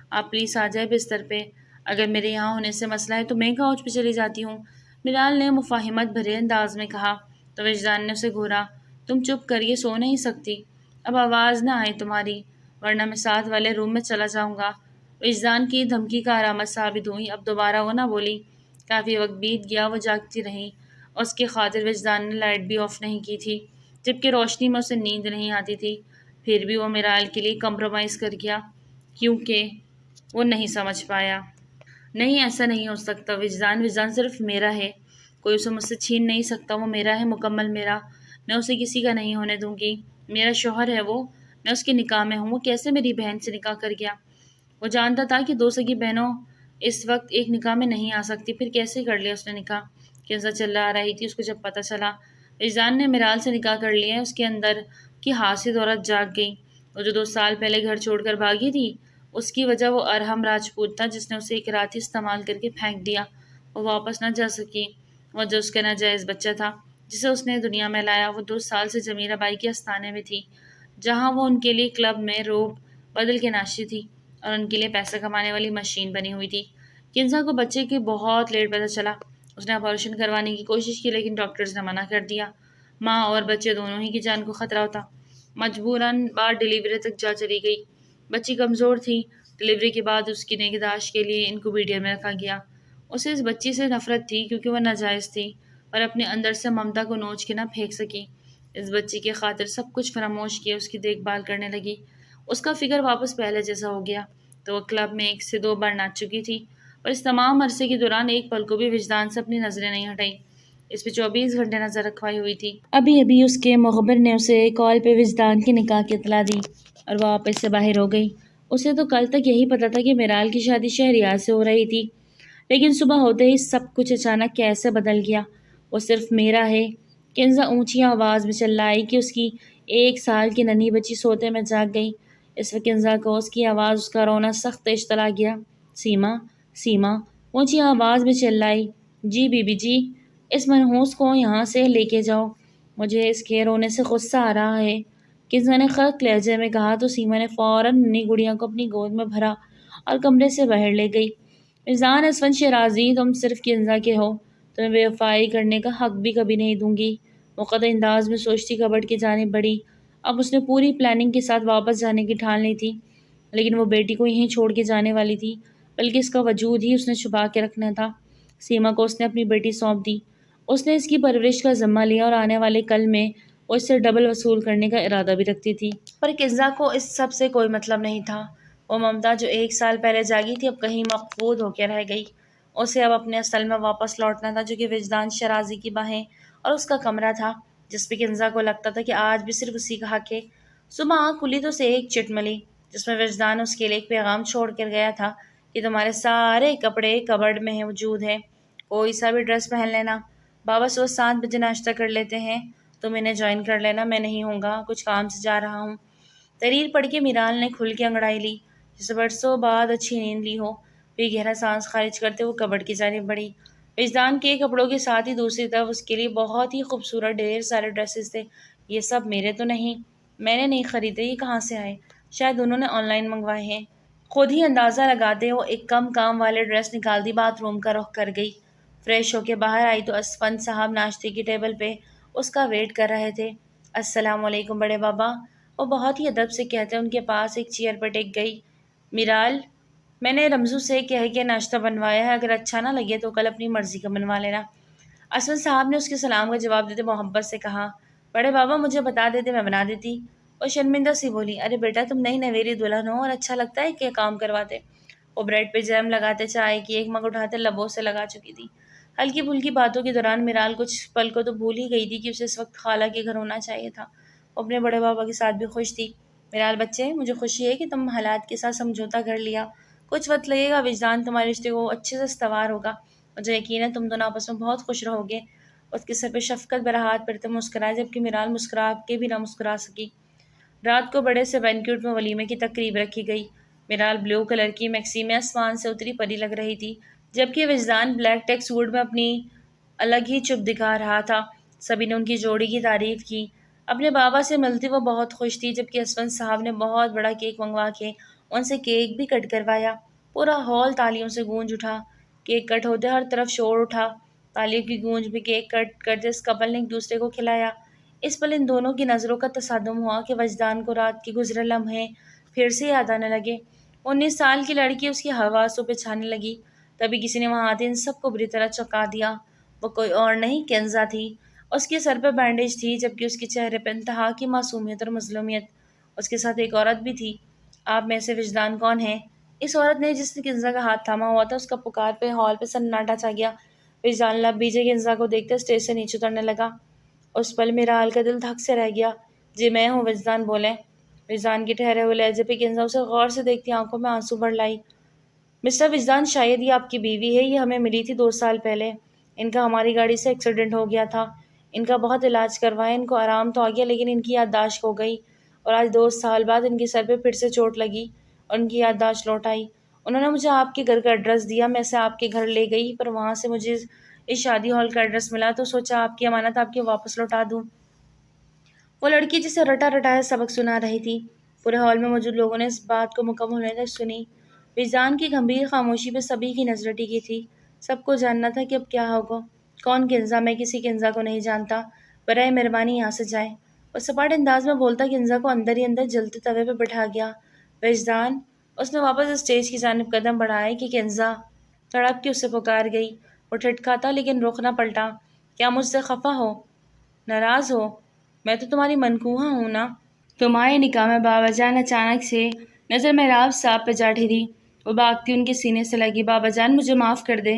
آپ پلیز آ جائے بستر پہ۔ اگر میرے یہاں ہونے سے مسئلہ ہے تو میں کاؤچ پہ چلی جاتی ہوں، میرال نے مفاہمت بھرے انداز میں کہا تو وجدان نے اسے گھورا۔ تم چپ کریے، سو نہیں سکتی؟ اب آواز نہ آئے تمہاری، ورنہ میں ساتھ والے روم میں چلا جاؤں گا۔ وجدان کی دھمکی کا علامت ثابت ہوئی۔ اب دوبارہ وہ نہ بولی۔ کافی وقت بیت گیا، وہ جاگتی رہی۔ اس کی خاطر وجدان نے لائٹ بھی آف نہیں کی تھی، جبکہ روشنی میں اسے نیند نہیں آتی تھی۔ پھر بھی وہ میرال کے لیے کمپرومائز کر گیا، کیونکہ وہ نہیں سمجھ پایا۔ نہیں، ایسا نہیں ہو سکتا وجدان صرف میرا ہے، کوئی اسے مجھ سے چھین نہیں سکتا، وہ میرا ہے، مکمل میرا، میں اسے کسی کا نہیں ہونے دوں گی۔ میرا شوہر ہے وہ، میں اس کے نکاح میں ہوں، وہ کیسے میری بہن سے نکاح کر گیا؟ وہ جانتا تھا کہ دو سگی بہنوں اس وقت ایک نکاح میں نہیں آ سکتی، پھر کیسے کر لیا اس نے نکاح؟ کنزا چلا رہی تھی۔ اس کو جب پتہ چلا وجدان نے میرال سے نکاح کر لیا ہے، اس کے اندر کی حاسد عورت جاگ گئی۔ وہ جو 2 سال پہلے گھر چھوڑ کر بھاگی تھی، اس کی وجہ وہ ارحم راجپوت تھا جس نے اسے ایک رات ہی استعمال کر کے پھینک دیا۔ وہ واپس نہ جا سکی۔ وہ جو اس کا ناجائز بچہ تھا جسے اس نے دنیا میں لایا، وہ 2 سال سے جمیرہ بائی کے آستانے میں تھی، جہاں وہ ان کے لیے کلب میں روب بدل کے ناشتی تھی اور ان کے لیے پیسہ کمانے والی مشین بنی ہوئی تھی۔ کنزا کو بچے کی بہت لیٹ پتہ چلا۔ اس نے آپریشن کروانے کی کوشش کی لیکن ڈاکٹرز نے منع کر دیا۔ ماں اور بچے دونوں ہی کی جان کو خطرہ ہوتا۔ مجبوراً بعد ڈیلیوری تک جا چلی گئی۔ بچی کمزور تھی۔ ڈیلیوری کے بعد اس کی نگہداشت کے لیے انکوبیٹر میں رکھا گیا۔ اسے اس بچی سے نفرت تھی کیونکہ وہ ناجائز تھی اور اپنے اندر سے ممتا کو نوچ کے نہ پھینک سکی۔ اس بچی کی خاطر سب کچھ فراموش کیا، اس کی دیکھ بھال کرنے لگی۔ اس کا فکر واپس پہلے جیسا ہو گیا۔ تو وہ کلب میں 1 سے 2 بار ناچ چکی تھی اور اس تمام عرصے کے دوران ایک پل کو بھی وجدان سے اپنی نظریں نہیں ہٹائیں۔ اس پہ 24 گھنٹے نظر رکھوائی ہوئی تھی۔ ابھی اس کے مخبر نے اسے کال پہ وجدان کی نکاح کی اطلاع دی اور وہ آپس سے باہر ہو گئی۔ اسے تو کل تک یہی پتا تھا کہ میرال کی شادی شہریار سے ہو رہی تھی، لیکن صبح ہوتے ہی سب کچھ اچانک کیسے بدل گیا۔ وہ صرف میرا ہے۔ کنزا اونچی آواز میں چلائی کہ اس کی 1 سال کی ننھی بچی سوتے میں جاگ گئی۔ اس وقت کنزا کو اس کی آواز، اس کا رونا سخت تیز چلا گیا۔ سیما، سیما، اونچی آواز میں چلائی۔ جی بی بی جی، اس منحوس کو یہاں سے لے کے جاؤ، مجھے اس کے رونے سے غصہ آ رہا ہے، کنزا نے خرق لہجے میں کہا تو سیما نے فوراً ننھی گڑیا کو اپنی گود میں بھرا اور کمرے سے باہر لے گئی۔ وجدان اسفند شیرازی، تم صرف کنزا کے ہو، تمہیں بے وفائی کرنے کا حق بھی کبھی نہیں دوں گی۔ مقدر انداز میں سوچتی کبڈ کی جانب بڑھی۔ اب اس نے پوری پلاننگ کے ساتھ واپس جانے کی ٹھان لی تھی، لیکن وہ بیٹی کو یہیں چھوڑ کے جانے والی تھی، بلکہ اس کا وجود ہی اس نے چھپا کے رکھنا تھا۔ سیما کو اس نے اپنی بیٹی سونپ دی۔ اس نے اس کی پرورش کا ذمہ لیا اور آنے والے کل میں وہ اس سے ڈبل وصول کرنے کا ارادہ بھی رکھتی تھی۔ پر کنزا کو اس سب سے کوئی مطلب نہیں تھا۔ وہ ممتا جو 1 سال پہلے جاگی تھی اب کہیں مفقود ہو کے رہ گئی۔ اسے اب اپنے اصل میں واپس لوٹنا تھا، جو کہ وجدان شیرازی کی باہیں اور اس کا کمرہ تھا، جس پہ کنزا کو لگتا تھا کہ آج بھی صرف اسی کا حق ہے۔ صبح آنکھ کھلی تو اسے ایک چٹ ملی جس میں وجدان اس کے لیے ایک پیغام چھوڑ کر گیا تھا کہ تمہارے سارے کپڑے کبڈ میں موجود ہیں، کوئی سا بھی ڈریس پہن لینا۔ بابا صبح 7 بجے ناشتہ کر لیتے ہیں، تم انہیں جوائن کر لینا، میں نہیں ہوں گا، کچھ کام سے جا رہا ہوں۔ تحریر پڑھ کے میرال نے کھل کے انگڑائی لی، جسے برسوں بعد اچھی نیند لی ہو۔ پھر گہرا سانس خارج کرتے وہ کبڈ کی جانب بڑھی۔ وجدان کے کپڑوں کے ساتھ ہی دوسری طرف اس کے لیے بہت ہی خوبصورت ڈھیر سارے ڈریسز تھے۔ یہ سب میرے تو نہیں، میں نے نہیں خریدے، یہ کہاں سے آئے؟ شاید انہوں نے آن لائن منگوائے ہیں۔ خود ہی اندازہ لگاتے وہ ایک کم کام والے ڈریس نکال دی، باتھ روم کا رخ کر گئی۔ فریش ہو کے باہر آئی تو اسفند صاحب ناشتے کی ٹیبل پہ اس کا ویٹ کر رہے تھے۔ السلام علیکم بڑے بابا، وہ بہت ہی ادب سے کہتے ان کے پاس ایک چیئر پر ٹک گئی۔ میرال، میں نے رمزو سے کہہ کے ناشتہ بنوایا ہے، اگر اچھا نہ لگے تو کل اپنی مرضی کا بنوا لینا۔ اسفند صاحب نے اس کے سلام کا جواب دیتے محبت سے کہا، بڑے بابا مجھے بتا دیتے میں بنا دیتی۔ وہ شرمندہ سی بولی، ارے بیٹا تم نئی نویری دلہن ہو اور اچھا لگتا ہے کہ کام کرواتے۔ وہ بریڈ پہ جیم لگاتے، چائے کی ایک مگ اٹھاتے لبوں سے لگا چکی تھی۔ ہلکی پھلکی باتوں کے دوران میرال کچھ پل کو تو بھول ہی گئی تھی کہ اسے اس وقت خالہ کے گھر ہونا چاہیے تھا۔ وہ اپنے بڑے بابا کے ساتھ بھی خوش تھی۔ میرال بچے، مجھے خوشی ہے کہ تم حالات کے ساتھ سمجھوتا کر لیا، کچھ وقت لگے گا، وجدان تمہارے رشتے کو اچھے سے استوار ہوگا، مجھے یقین ہے تم دونوں آپس میں بہت خوش رہو گے۔ اس کے سر پہ شفقت بھرا ہاتھ پھرتے مسکرائے، جبکہ میرال مسکرا کے بھی نہ مسکرا سکی۔ رات کو بڑے سے بینکوٹ میں ولیمے کی تقریب رکھی گئی۔ میرال بلیو کلر کی میکسی میں آسمان سے اتری پری لگ رہی تھی، جبکہ وجدان بلیک ٹیک سوٹ میں اپنی الگ ہی چپ دکھا رہا تھا۔ سبھی نے ان کی جوڑی کی تعریف کی۔ اپنے بابا سے ملتی وہ بہت خوش تھی، جبکہ اسفند صاحب نے بہت بڑا کیک منگوا کے ان سے کیک بھی کٹ کروایا۔ پورا ہال تالیوں سے گونج اٹھا۔ کیک کٹ ہوتے ہر طرف شور اٹھا۔ تالیوں کی گونج میں کیک کٹ کرتے اس کپل نے ایک دوسرے کو کھلایا۔ اس پل ان دونوں کی نظروں کا تصادم ہوا کہ وجدان کو رات کے گزرے لمحے پھر سے یاد آنے لگے۔ 19 سال کی لڑکی اس کی حواسوں پہ چھانے لگی۔ تبھی کسی نے وہاں آتے ان سب کو بری طرح چونکا دیا۔ وہ کوئی اور نہیں، کنزا تھی۔ اس کے سر پہ بینڈیج تھی، جبکہ اس کے چہرے پہ انتہا کی معصومیت اور مظلومیت۔ اس کے ساتھ ایک عورت بھی تھی۔ آپ میں سے وجدان کون ہے؟ اس عورت نے، جس نے کنزا کا ہاتھ تھاما ہوا تھا، اس کا پکار پہ ہال پہ سناٹا چھا گیا۔ وجدان لب بیجے کنزا کو دیکھتے اسٹیج سے نیچے اترنے لگا۔ اس پل میرال کا دل دھک سے رہ گیا۔ جی میں ہوں، وجدان بولیں۔ وجدان کے ٹھہرے ہوئے لہجے پہ کنزا اسے غور سے دیکھتی آنکھوں میں آنسو بھر لائی۔ مسٹر وجدان، شاید یہ آپ کی بیوی ہے، یہ ہمیں ملی تھی 2 سال پہلے۔ ان کا ہماری گاڑی سے ایکسیڈنٹ ہو گیا تھا، ان کا بہت علاج کروایا، ان کو آرام تو آ گیا لیکن ان کی یادداشت کھو گئی، اور آج 2 سال بعد ان کے سر پہ پھر سے چوٹ لگی اور ان کی یادداشت لوٹ آئی۔ انہوں نے مجھے آپ کے گھر کا ایڈریس دیا، میں اسے آپ کے گھر لے گئی، پر وہاں سے مجھے اس شادی ہال کا ایڈریس ملا تو سوچا آپ کی امانت آپ کے واپس لوٹا دوں۔ وہ لڑکی جسے رٹا رٹایا سبق سنا رہی تھی۔ پورے ہال میں موجود لوگوں نے اس بات کو مکمل ہونے تک سنی۔ وجدان کی گمبھیر خاموشی پہ سبھی کی نظریں ٹکی تھی۔ سب کو جاننا تھا کہ اب کیا ہوگا۔ کون کنزا؟ میں کسی کنزا کو نہیں جانتا، برائے مہربانی یہاں سے جائیں۔ اور سپاٹ انداز میں بولتا کنزا کو اندر ہی اندر جلتے توے پہ بٹھا گیا۔ وجدان! اس نے واپس اسٹیج کی جانب قدم بڑھائے کہ کنزا تڑپ کے اسے پکار گئی۔ وہ ٹھٹکا لیکن رخ نہ پلٹا۔ کیا مجھ سے خفا ہو؟ ناراض ہو؟ میں تو تمہاری منکوہا ہوں نا۔ تمہارے نکاح میں بابا جان اچانک سے نظر محراب صاحب پہ جا ٹھہری۔ وہ بھاگتی ان کے سینے سے لگی۔ بابا جان مجھے معاف کر دے،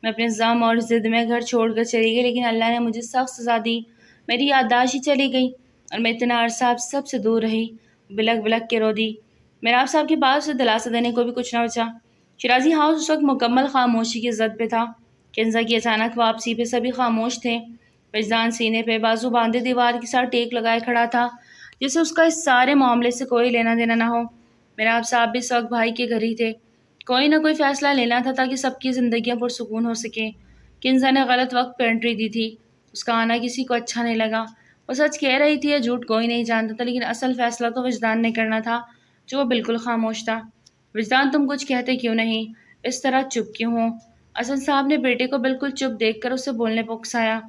میں اپنے زم اور ضد میں گھر چھوڑ کر چلی گئی، لیکن اللہ نے مجھے سخت سزا دی، میری یادداشت ہی چلی گئی اور میں اتنا عرصہ آپ سب سے دور رہی۔ بلک بلک کے رو دی۔ محراب صاحب کے پاس اسے دلاسا دینے کو بھی کچھ نہ بچا۔ شیرازی ہاؤس اس وقت مکمل خاموشی کی زد پہ تھا۔ کنزا کی اچانک واپسی پہ سبھی خاموش تھے۔ وجدان سینے پہ بازو باندھے دیوار کے ساتھ ٹیک لگائے کھڑا تھا، جسے اس کا اس سارے معاملے سے کوئی لینا دینا نہ ہو۔ محراب صاحب بھی اس وقت بھائی کے گھر ہی تھے۔ کوئی نہ کوئی فیصلہ لینا تھا تاکہ سب کی زندگیاں پرسکون ہو سکیں۔ کنزا نے غلط وقت پہ انٹری دی تھی، اس کا آنا کسی کو اچھا نہیں لگا۔ وہ سچ کہہ رہی تھی یا جھوٹ کوئی نہیں جانتا تھا، لیکن اصل فیصلہ تو وجدان نے کرنا تھا، جو وہ بالکل خاموش تھا۔ وجدان تم کچھ کہتے کیوں نہیں؟ اس طرح چپ کیوں ہو؟ حسن صاحب نے بیٹے کو بالکل چپ دیکھ کر اسے بولنے پہ اکسایا۔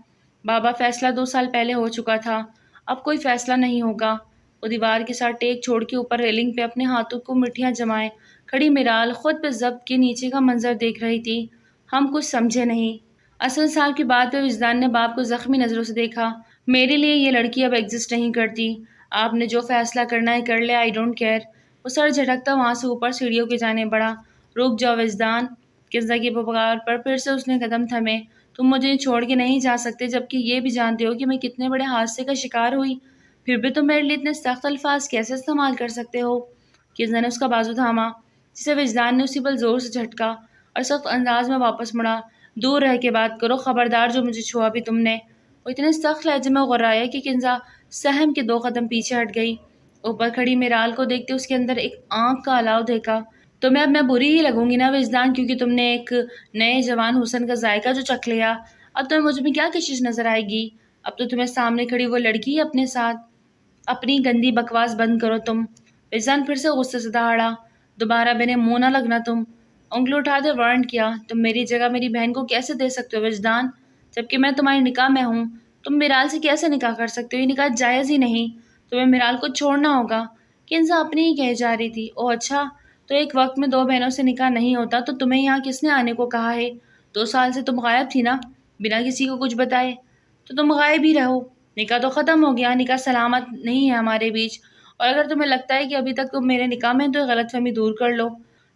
بابا فیصلہ 2 سال پہلے ہو چکا تھا، اب کوئی فیصلہ نہیں ہوگا۔ وہ دیوار کے ساتھ ٹیک چھوڑ کے اوپر ریلنگ پہ اپنے ہاتھوں کو مٹھیاں جمائے کھڑی میرال خود پہ ضبط کے نیچے کا منظر دیکھ رہی تھی۔ ہم کچھ سمجھے نہیں۔ حسن صاحب کی بات پہ وجدان نے باپ کو زخمی نظروں سے دیکھا۔ میرے لیے یہ لڑکی اب ایگزسٹ نہیں کرتی، آپ نے جو فیصلہ کرنا ہے کر لے، آئی ڈونٹ کیئر۔ وہ سر جھٹکتا وہاں سے اوپر سیڑھیوں کے جانے بڑھا۔ رک جاؤ وجدان! کنزا کی پکار پر پھر سے اس نے قدم تھمے۔ تم مجھے چھوڑ کے نہیں جا سکتے، جبکہ یہ بھی جانتے ہو کہ میں کتنے بڑے حادثے کا شکار ہوئی، پھر بھی تم میرے لیے اتنے سخت الفاظ کیسے استعمال کر سکتے ہو؟ کنزا نے اس کا بازو تھاما، جسے وجدان نے اسی پل زور سے جھٹکا اور سخت انداز میں واپس مڑا۔ دور رہ کے بات کرو، خبردار جو مجھے چھوا بھی تم نے۔ وہ اتنے سخت لہجے میں غرایا کہ کنزا سہم کے 2 قدم پیچھے ہٹ گئی۔ اوپر کھڑی میرال کو دیکھتے اس کے اندر ایک آنکھ کا الاؤ دیکھا۔ تمہیں اب میں بری ہی لگوں گی نا وجدان، کیونکہ تم نے ایک نئے جوان حسن کا ذائقہ جو چکھ لیا، اب تمہیں مجھ میں کیا کشش نظر آئے گی؟ اب تو تمہیں سامنے کھڑی وہ لڑکی اپنے ساتھ۔ اپنی گندی بکواس بند کرو تم۔ وجدان پھر سے غصے سے دہاڑا۔ دوبارہ میرے منہ نہ لگنا تم۔ انگلی اٹھا دے وارنٹ کیا۔ تم میری جگہ میری بہن کو کیسے دے سکتے ہو وجدان؟ جبکہ میں تمہاری نکاح میں ہوں، تم میرال سے کیسے نکاح کر سکتے ہو؟ یہ نکاح جائز ہی نہیں، تمہیں میرال کو چھوڑنا ہوگا۔ کنزا اپنی ہی کہے جا رہی تھی۔ او اچھا، تو ایک وقت میں 2 بہنوں سے نکاح نہیں ہوتا تو تمہیں یہاں کس نے آنے کو کہا ہے؟ 2 سال سے تم غائب تھی نا، بنا کسی کو کچھ بتائے، تو تم غائب ہی رہو۔ نکاح تو ختم ہو گیا، نکاح سلامت نہیں ہے ہمارے بیچ، اور اگر تمہیں لگتا ہے کہ ابھی تک تم میرے نکاح میں تو غلط فہمی دور کر لو۔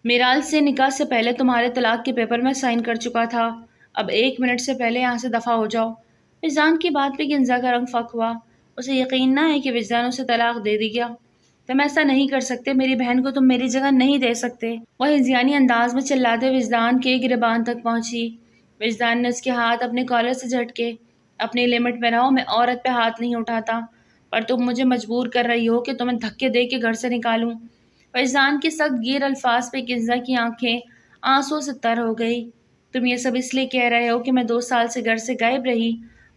میرال سے نکاح سے پہلے تمہارے طلاق کے پیپر میں سائن کر چکا تھا، اب 1 منٹ سے پہلے یہاں سے دفع ہو جاؤ۔ وجدان کی بات پہ کنزا کا رنگ فک ہوا۔ اسے یقین نہ ہے کہ وجدان اسے طلاق دے دیا۔ تم ایسا نہیں کر سکتے، میری بہن کو تم میری جگہ نہیں دے سکتے۔ وہ ہذیانی انداز میں چلاتے وجدان کے گریبان تک پہنچی۔ وجدان نے اس کے ہاتھ اپنے کالر سے جھٹکے۔ اپنی لمٹ میں رہو، میں عورت پہ ہاتھ نہیں اٹھاتا، پر تم مجھے مجبور کر رہی ہو کہ تمہیں دھکے دے کے گھر سے نکالوں۔ وجدان کے سخت گیر الفاظ پہ کنزا کی آنکھیں آنسوں سے تر ہو گئی۔ تم یہ سب اس لیے کہہ رہے ہو کہ میں 2 سال سے گھر سے غائب رہی،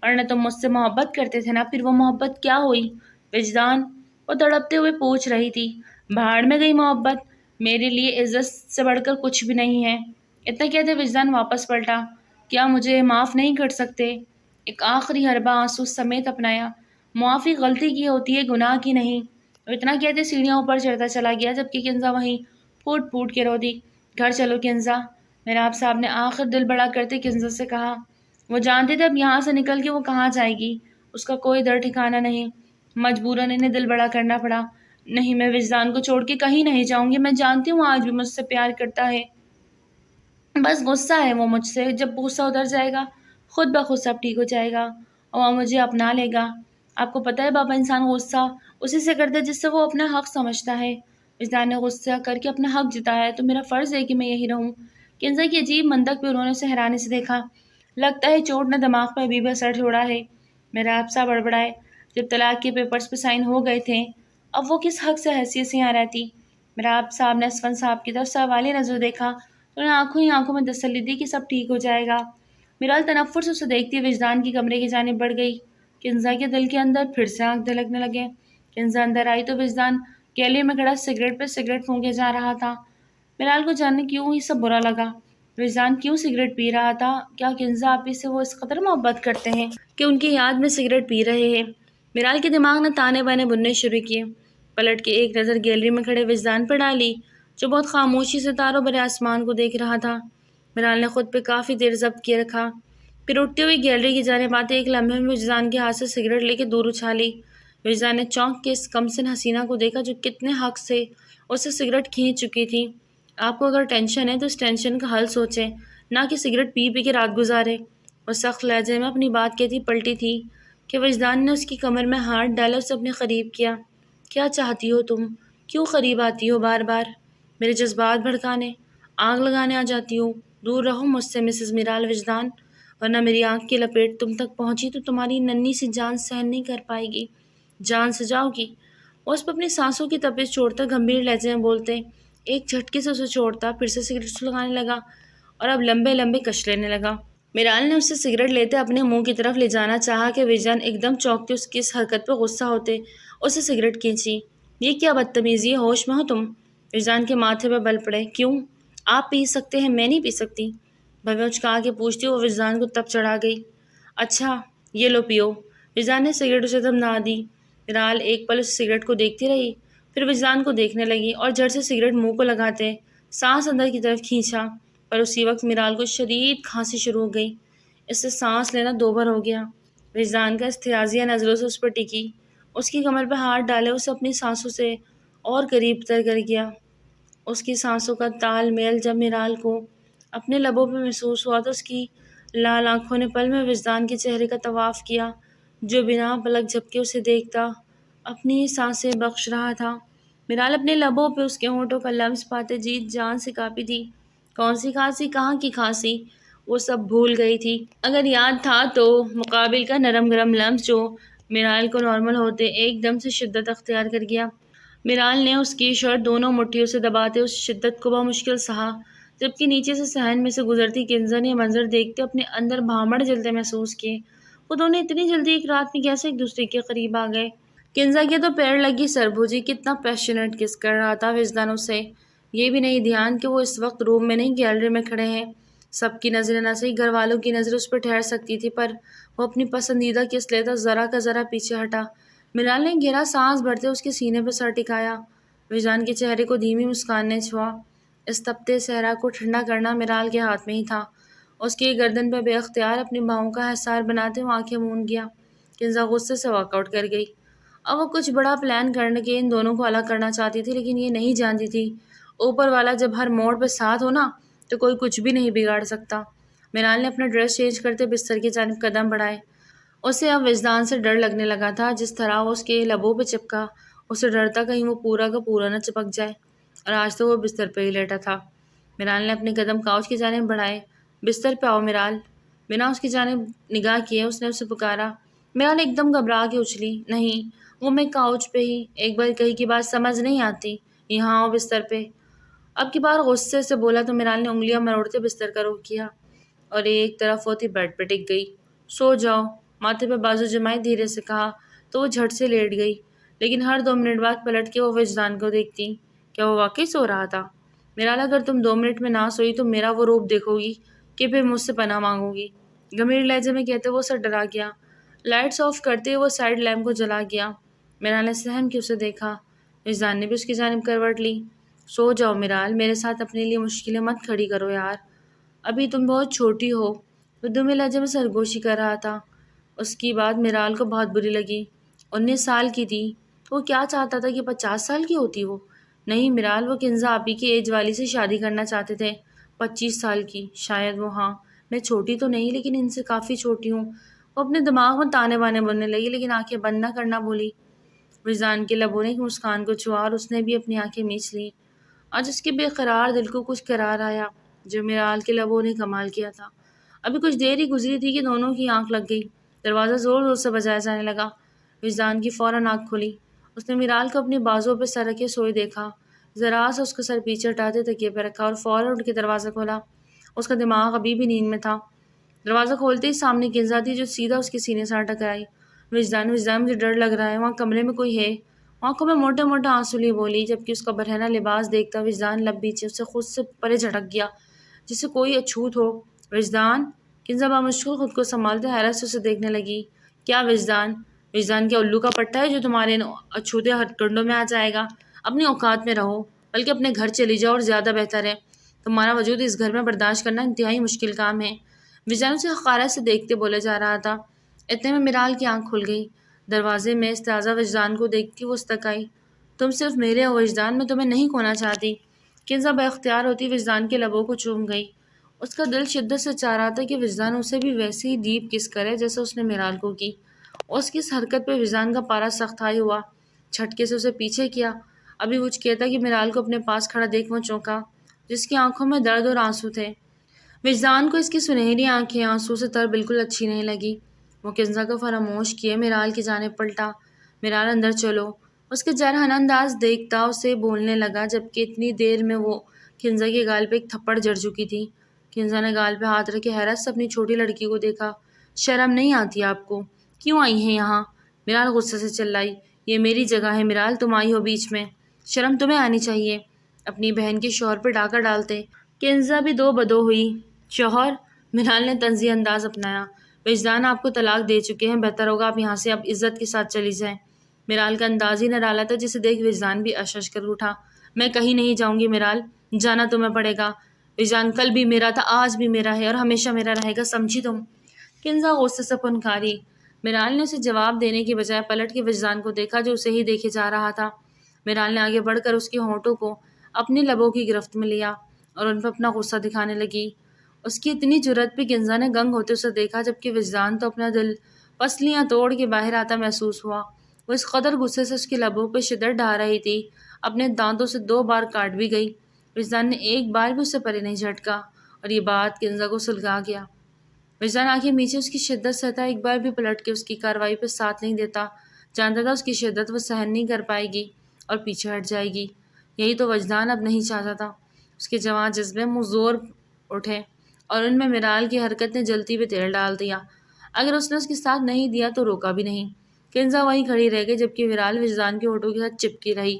ورنہ تم مجھ سے محبت کرتے تھے نا، پھر وہ محبت کیا ہوئی وجدان؟ وہ تڑپتے ہوئے پوچھ رہی تھی۔ بھاڑ میں گئی محبت، میرے لیے عزت سے بڑھ کر کچھ بھی نہیں ہے۔ اتنا کہتے وجدان واپس پلٹا۔ کیا مجھے معاف نہیں کر سکتے؟ ایک آخری حربہ آنسو سمیت اپنایا۔ معافی غلطی کی ہوتی ہے، گناہ کی نہیں۔ وہ اتنا کہتے سیڑھیاں اوپر چڑھتا چلا گیا، جبکہ کنزا وہیں پھوٹ پھوٹ کے رو دی۔ گھر چلو کنزا، محراب صاحب نے آخر دل بڑا کرتے کنزا سے کہا۔ وہ جانتے تھے اب یہاں سے نکل کے وہ کہاں جائے گی، اس کا کوئی در ٹھکانہ نہیں۔ مجبوراً انہیں دل بڑا کرنا پڑا۔ نہیں، میں وجدان کو چھوڑ کے کہیں نہیں جاؤں گی، میں جانتی ہوں آج بھی مجھ سے پیار کرتا ہے، بس غصہ ہے وہ مجھ سے۔ جب غصہ اتر جائے گا خود بخود سب ٹھیک ہو جائے گا اور وہ مجھے اپنا لے گا۔ آپ کو پتہ ہے بابا، انسان غصہ اسی سے کرتا ہے جس سے وہ اپنا حق سمجھتا ہے۔ وجدان نے غصہ کر کے اپنا حق جتایا ہے تو میرا فرض ہے کہ میں یہی رہوں۔ کنزا کی عجیب منطق پہ انہوں نے اسے حیرانی سے دیکھا۔ لگتا ہے چوٹ نے دماغ پہ ابھی بھی اثر چھوڑا ہے۔ میرا افسا بڑبڑائے، جب طلاق کے پیپرز پہ سائن ہو گئے تھے اب وہ کس حق سے حیثیت سے یہاں رہتی؟ میرا آپ صاحب نے اسفند صاحب کی طرف سوالی نظر دیکھا تو انہیں آنکھوں ہی آنکھوں میں تسلی دی کہ سب ٹھیک ہو جائے گا۔ میرال تنفر سے اسے دیکھتی وجدان کی کمرے کی جانب بڑھ گئی۔ کنزا کے دل کے اندر پھر سے آنکھ دھڑکنے لگے۔ کنزا اندر آئی تو وجدان گیلری میں کھڑا سگریٹ پہ سگریٹ پھونکے جا رہا تھا۔ میرال کو جاننے کیوں یہ سب برا لگا۔ وجدان کیوں سگریٹ پی رہا تھا؟ کیا کنزا آپی سے وہ اس قدر محبت کرتے ہیں کہ ان کی یاد میں سگریٹ پی رہے ہیں؟ میرال کے دماغ نے تانے بانے بننے شروع کیے۔ پلٹ کے ایک نظر گیلری میں کھڑے وجدان پر ڈالی جو بہت خاموشی سے تاروں بھرے آسمان کو دیکھ رہا تھا۔ میرال نے خود پہ کافی دیر ضبط کیے رکھا، پھر اٹھتے ہوئی گیلری کی جانب آتے ایک لمحے میں وجدان کے ہاتھ سے سگریٹ لے کے دور اچھالی۔ وجدان نے چونک کے اس کمسن حسینہ کو دیکھا جو کتنے حق سے اسے سگریٹ کھینچ چکی تھی۔ آپ کو اگر ٹینشن ہے تو اس ٹینشن کا حل سوچیں، نہ کہ سگریٹ پی پی کے رات گزارے۔ وہ سخت لہجے میں اپنی بات کہتی پلٹی تھی کہ وجدان نے اس کی کمر میں ہاتھ ڈالا، اسے اپنے قریب کیا۔ کیا چاہتی ہو تم؟ کیوں قریب آتی ہو بار بار؟ میرے جذبات بھڑکانے، آگ لگانے آ جاتی ہو؟ دور رہو مجھ سے مسز میرال وجدان، ورنہ میری آنکھ کی لپیٹ تم تک پہنچی تو تمہاری ننھی سی جان سہن نہیں کر پائے گی، جان سے جاؤ گی۔ وہ اس پہ اپنی سانسوں کی تپش چھوڑتا گمبھیر لہجے میں بولتے ایک جھٹکے سے اسے چھوڑتا، پھر سے سگریٹ سلگانے لگا اور اب لمبے لمبے کش لینے لگا۔ میرال نے اسے سگریٹ لیتے اپنے منہ کی طرف لے جانا چاہا کہ وجدان ایک دم چونکتے اس کی اس حرکت پہ غصہ ہوتے اسے سگریٹ کھینچی۔ یہ کیا بدتمیزی ہے، ہوش میں ہو تم؟ وجدان کے ماتھے پہ بل پڑے۔ کیوں؟ آپ پی سکتے ہیں، میں نہیں پی سکتی؟ بھویں اچکا کے پوچھتی وہ وجدان کو تب چڑھا گئی۔ اچھا یہ لو پیو۔ وجدان نے سگریٹ اسے تھما دی۔ میرال ایک پل اس سگریٹ کو دیکھتی رہی، پھر وجدان کو دیکھنے لگی اور جڑ سے سگریٹ منہ کو لگاتے سانس اندر کی طرف کھینچا، پر اسی وقت میرال کو شدید کھانسی شروع ہو گئی۔ اس سے سانس لینا دوبر ہو گیا۔ وجدان کا استحاضیہ نظروں سے اس پر ٹکی، اس کی کمر پہ ہاتھ ڈالے اسے اپنی سانسوں سے اور قریب تر کر گیا۔ اس کی سانسوں کا تال میل جب میرال کو اپنے لبوں پہ محسوس ہوا تو اس کی لال آنکھوں نے پل میں وجدان کے چہرے کا طواف کیا جو بنا پلک جھپکے اسے دیکھتا اپنی سانسیں بخش رہا تھا۔ میرال اپنے لبوں پہ اس کے ہونٹوں کا لمس پاتے جیت جان سے کانپی تھی۔ کون سی کھانسی، کہاں کی کھانسی، وہ سب بھول گئی تھی۔ اگر یاد تھا تو مقابل کا نرم گرم لمس جو میرال کو نارمل ہوتے ایک دم سے شدت اختیار کر گیا۔ میرال نے اس کی شرٹ دونوں مٹھیوں سے دباتے اس شدت کو بمشکل سہا، جبکہ نیچے سے صحن میں سے گزرتی کنزا نے منظر دیکھتے اپنے اندر بھامڑ جلتے محسوس کیے۔ وہ دونوں اتنی جلدی ایک رات میں کیسے ایک دوسرے کے قریب آ گئے؟ کنزا کے تو پیر لگی سر بھوجی، کتنا پیشنیٹ کس کر رہا تھا وجدان اسے۔ یہ بھی نہیں دھیان کہ وہ اس وقت روم میں نہیں گیلری میں کھڑے ہیں۔ سب کی نظریں نہ صحیح گھر والوں کی نظر اس پر ٹھہر سکتی تھی، پر وہ اپنی پسندیدہ کس لیتا ذرا کا ذرا پیچھے ہٹا۔ میرال نے گہرا سانس بھرتے اس کے سینے پہ سر ٹکایا۔ وجدان کے چہرے کو دھیمی مسکان نے چھوا۔ اس تپتے صحرا کو ٹھنڈا کرنا میرال کے ہاتھ میں ہی تھا۔ اس کی گردن پہ بے اختیار اپنی باہوں کا حصار بناتے وہ آنکھیں موند گیا۔ کنزا غصے سے واک آؤٹ کر گئی۔ اب وہ کچھ بڑا پلان کرنے کے ان دونوں کو الگ کرنا چاہتی تھی، لیکن یہ نہیں جانتی تھی اوپر والا جب ہر موڑ پہ ساتھ ہونا تو کوئی کچھ بھی نہیں بگاڑ سکتا۔ میرال نے اپنا ڈریس چینج کرتے بستر کی جانب قدم بڑھائے۔ اسے اب وجدان سے ڈر لگنے لگا تھا، جس طرح وہ اس کے لبوں پہ چپکا اسے ڈر تھا کہیں وہ پورا کا پورا نہ چپک جائے، اور آج تو وہ بستر پہ ہی لیٹا تھا۔ میرال نے اپنے قدم کاؤچ کی جانب بڑھائے۔ بستر پہ آؤ میرال۔ بنا اس کی جانب نگاہ کیے اس نے اسے پکارا۔ میرال ایک دم گھبرا کے اچھلی۔ نہیں، وہ میں کاؤچ پہ ہی، ایک بار کہی کی بات سمجھ نہیں آتی، یہاں آؤ بستر پہ۔ اب کی بار غصے سے بولا تو میرال نے انگلیاں مروڑتے بستر کا رخ کیا اور ایک طرف ہوتی بیڈ پہ ٹک گئی۔ سو جاؤ، ماتھے پہ بازو جمائے دھیرے سے کہا تو وہ جھٹ سے لیٹ گئی، لیکن ہر 2 منٹ بعد پلٹ کے وہ وجدان کو دیکھتی۔ کیا وہ واقعی سو رہا تھا؟ میرال اگر تم 2 منٹ میں نہ سوئی تو میرا وہ روپ دیکھو گی کہ پھر مجھ سے پناہ مانگو گی، گمبھیر لہجے میں کہتے وہ اسے ڈرا گیا۔ لائٹس آف کرتے وہ سائڈ لیمپ کو جلا گیا۔ میرال نے سہم کے اسے دیکھا۔ وجدان نے بھی اس کی جانب کروٹ لی۔ سو جاؤ میرال، میرے ساتھ اپنے لیے مشکلیں مت کھڑی کرو یار، ابھی تم بہت چھوٹی ہو۔ وہ دمی لہجے میں سرگوشی کر رہا تھا۔ اس کی بات میرال کو بہت بری لگی۔ 19 سال کی تھی تو وہ کیا چاہتا تھا کہ 50 سال کی ہوتی وہ؟ نہیں میرال، وہ کنزا آپی کی ایج والی سے شادی کرنا چاہتے تھے، 25 سال کی شاید وہ۔ ہاں میں چھوٹی تو نہیں لیکن ان سے کافی چھوٹی ہوں۔ وہ اپنے دماغ میں تانے بانے بننے لگی لیکن آنکھیں بند نہ کرنا بھولی۔ وجدان کے لبوں نے ایک مسکان کو چھوا اور اس نے بھی اپنی آنکھیں میچ لیں۔ آج اس کے بے قرار دل کو کچھ قرار آیا جو میرال کے لبوں نے کمال کیا تھا۔ ابھی کچھ دیر ہی گزری تھی کہ دونوں کی آنکھ لگ گئی۔ دروازہ زور زور سے بجایا جانے لگا۔ وجدان کی فوراً آنکھ کھلی۔ اس نے میرال کو اپنی بازوؤں پہ سر رکھے سوئے دیکھا۔ ذرا سا اس کا سر پیچھے ہٹاتے تکیے پہ رکھا اور فوراً اٹھ کے دروازہ کھولا۔ اس کا دماغ ابھی بھی نیند میں تھا۔ دروازہ کھولتے ہی سامنے کنزا تھی جو سیدھا اس کے سینے سے ٹکرائی۔ وجدان وجدان مجھے ڈر لگ رہا ہے، وہاں کمرے میں کوئی ہے۔ آنکھوں میں موٹے موٹے آنسو لیے بولی، جبکہ اس کا برہنہ لباس دیکھتا وجدان لب بیچے اسے خود سے پرے جھٹک گیا جسے کوئی اچھوت ہو۔ وجدان! کنزا بامشکل خود کو سنبھالتے حیرت سے اسے دیکھنے لگی۔ کیا وجدان؟ وجدان کیا الو کا پٹا ہے جو تمہارے اچھوتے ہتھکنڈوں میں آ جائے گا؟ اپنی اوقات میں رہو، بلکہ اپنے گھر چلی جاؤ اور زیادہ بہتر ہے۔ تمہارا وجود اس گھر میں برداشت کرنا انتہائی مشکل کام ہے۔ وجدان اسے حقارت سے دیکھتے بولے جا رہا تھا۔ اتنے میں میرال کی آنکھ کھل گئی۔ دروازے میں استاذہ وجدان کو دیکھتی وہ استکائی۔ تم صرف میرے ہو وجدان، میں تمہیں نہیں کھونا چاہتی۔ کنزا بے اختیار ہوتی وجدان کے لبوں کو چوم گئی۔ اس کا دل شدت سے چاہ رہا تھا کہ وجدان اسے بھی ویسے ہی ڈیپ کس کرے جیسے اس نے میرال کو کی۔ اس کی اس حرکت پہ وجدان کا پارا سخت ہائی ہوا۔ جھٹکے سے اسے پیچھے کیا۔ ابھی وہ کہتا کہ میرال کو اپنے پاس کھڑا دیکھ وہ چونکا، جس کی آنکھوں میں درد اور آنسو تھے۔ وجدان کو اس کی سنہری آنکھیں آنسو سے تر بالکل اچھی نہیں لگی۔ وہ کنزا کو فراموش کیے میرال کی جانب پلٹا۔ میرال اندر چلو۔ اس کے جرحن انداز دیکھتا اسے بولنے لگا، جبکہ اتنی دیر میں وہ کنزا کے گال پہ ایک تھپڑ جڑ چکی تھی۔ کنزا نے گال پہ ہاتھ رکھے حیرت سے اپنی چھوٹی لڑکی کو دیکھا۔ شرم نہیں آتی آپ کو؟ کیوں آئی ہیں یہاں؟ میرال غصے سے چلائی۔ یہ میری جگہ ہے میرال، تم آئی ہو بیچ میں۔ شرم تمہیں آنی چاہیے۔ اپنی بہن کے شوہر پہ ڈاکہ ڈالتے۔ کنزا بھی دو بدو ہوئی۔ شوہر؟ میرال نے طنزی انداز اپنایا۔ وجدان آپ کو طلاق دے چکے ہیں، بہتر ہوگا آپ یہاں سے اب عزت کے ساتھ چلی جائیں۔ میرال کا انداز ہی نہ ڈالا تھا جسے دیکھ وجدان بھی اشش کر اٹھا۔ میں کہیں نہیں جاؤں گی میرال، جانا تمہیں پڑے گا۔ وجدان کل بھی میرا تھا، آج بھی میرا ہے اور ہمیشہ میرا رہے گا، سمجھی تم؟ کنزا غصے سے پھنکاری۔ میرال نے اسے جواب دینے کی بجائے پلٹ کے وجدان کو دیکھا جو اسے ہی دیکھے جا رہا تھا۔ میرال نے آگے بڑھ کر اس کے ہونٹوں کو اپنے لبوں کی گرفت میں لیا اور ان پہ اپنا غصہ دکھانے لگی۔ اس کی اتنی جرأت پہ کنزا نے گنگ ہوتے اسے دیکھا، جبکہ وجدان تو اپنا دل پسلیاں توڑ کے باہر آتا محسوس ہوا۔ وہ اس قدر غصے سے اس کے لبوں پہ شدت ڈال رہی تھی، اپنے دانتوں سے 2 بار کاٹ بھی گئی۔ وجدان نے ایک بار بھی اسے پرے نہیں جھٹکا اور یہ بات کنزا کو سلگا گیا۔ وجدان آنکھیں نیچے اس کی شدت سہتا ایک بار بھی پلٹ کے اس کی کارروائی پہ ساتھ نہیں دیتا۔ جانتا تھا اس کی شدت وہ سہن نہیں کر پائے گی اور پیچھے ہٹ جائے گی۔ یہی تو وجدان اب نہیں چاہتا تھا۔ اس کے جوان جذبے منہ زور اٹھے اور ان میں میرال کی حرکت نے جلتی پہ تیل ڈال دیا۔ اگر اس نے اس کے ساتھ نہیں دیا تو روکا بھی نہیں۔ کنزا وہیں کھڑی رہ گئی جبکہ میرال وجدان کے ہونٹوں کے ساتھ چپکی رہی۔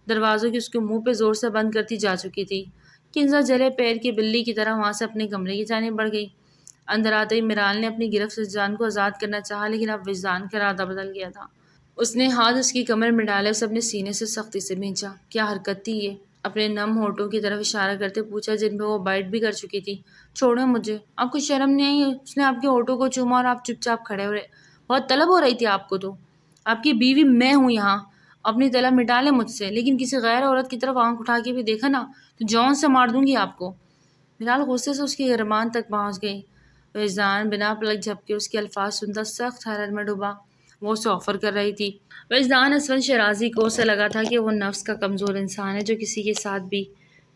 دروازوں کی اس کے منہ پہ زور سے بند کرتی جا چکی تھی۔ کنزا جلے پیر کی بلی کی طرح وہاں سے اپنے کمرے کی جانب بڑھ گئی۔ اندر آتے ہی میرال نے اپنی گرفت سے وجدان کو آزاد کرنا چاہا، لیکن اب وجدان کا ارادہ بدل گیا تھا۔ اس نے ہاتھ اس کی کمر میں ڈالے، اسے اپنے سینے سے سختی سے بھینچا۔ کیا حرکت تھی یہ؟ اپنے نم ہونٹوں کی طرف اشارہ کرتے پوچھا جن پہ وہ بائٹ بھی کر چکی تھی۔ چھوڑیں مجھے، آپ کو شرم نہیں آئی؟ اس نے آپ کے ہونٹوں کو چوما اور آپ چپ چاپ کھڑے ہوئے۔ بہت طلب ہو رہی تھی آپ کو تو؟ آپ کی بیوی میں ہوں یہاں، اپنی طلب مٹا لیں مجھ سے، لیکن کسی غیر عورت کی طرف آنکھ اٹھا کے بھی دیکھا نا تو جون سے مار دوں گی آپ کو۔ میرال غصے سے اس کی گرمان تک پہنچ گئی۔ وجدان بنا پلک جھپکے اس کے الفاظ سنتا سخت حیرت میں ڈوبا۔ وہ اسے آفر کر رہی تھی۔ وجدان اسفند شیرازی کو اسے لگا تھا کہ وہ نفس کا کمزور انسان ہے جو کسی کے ساتھ بھی۔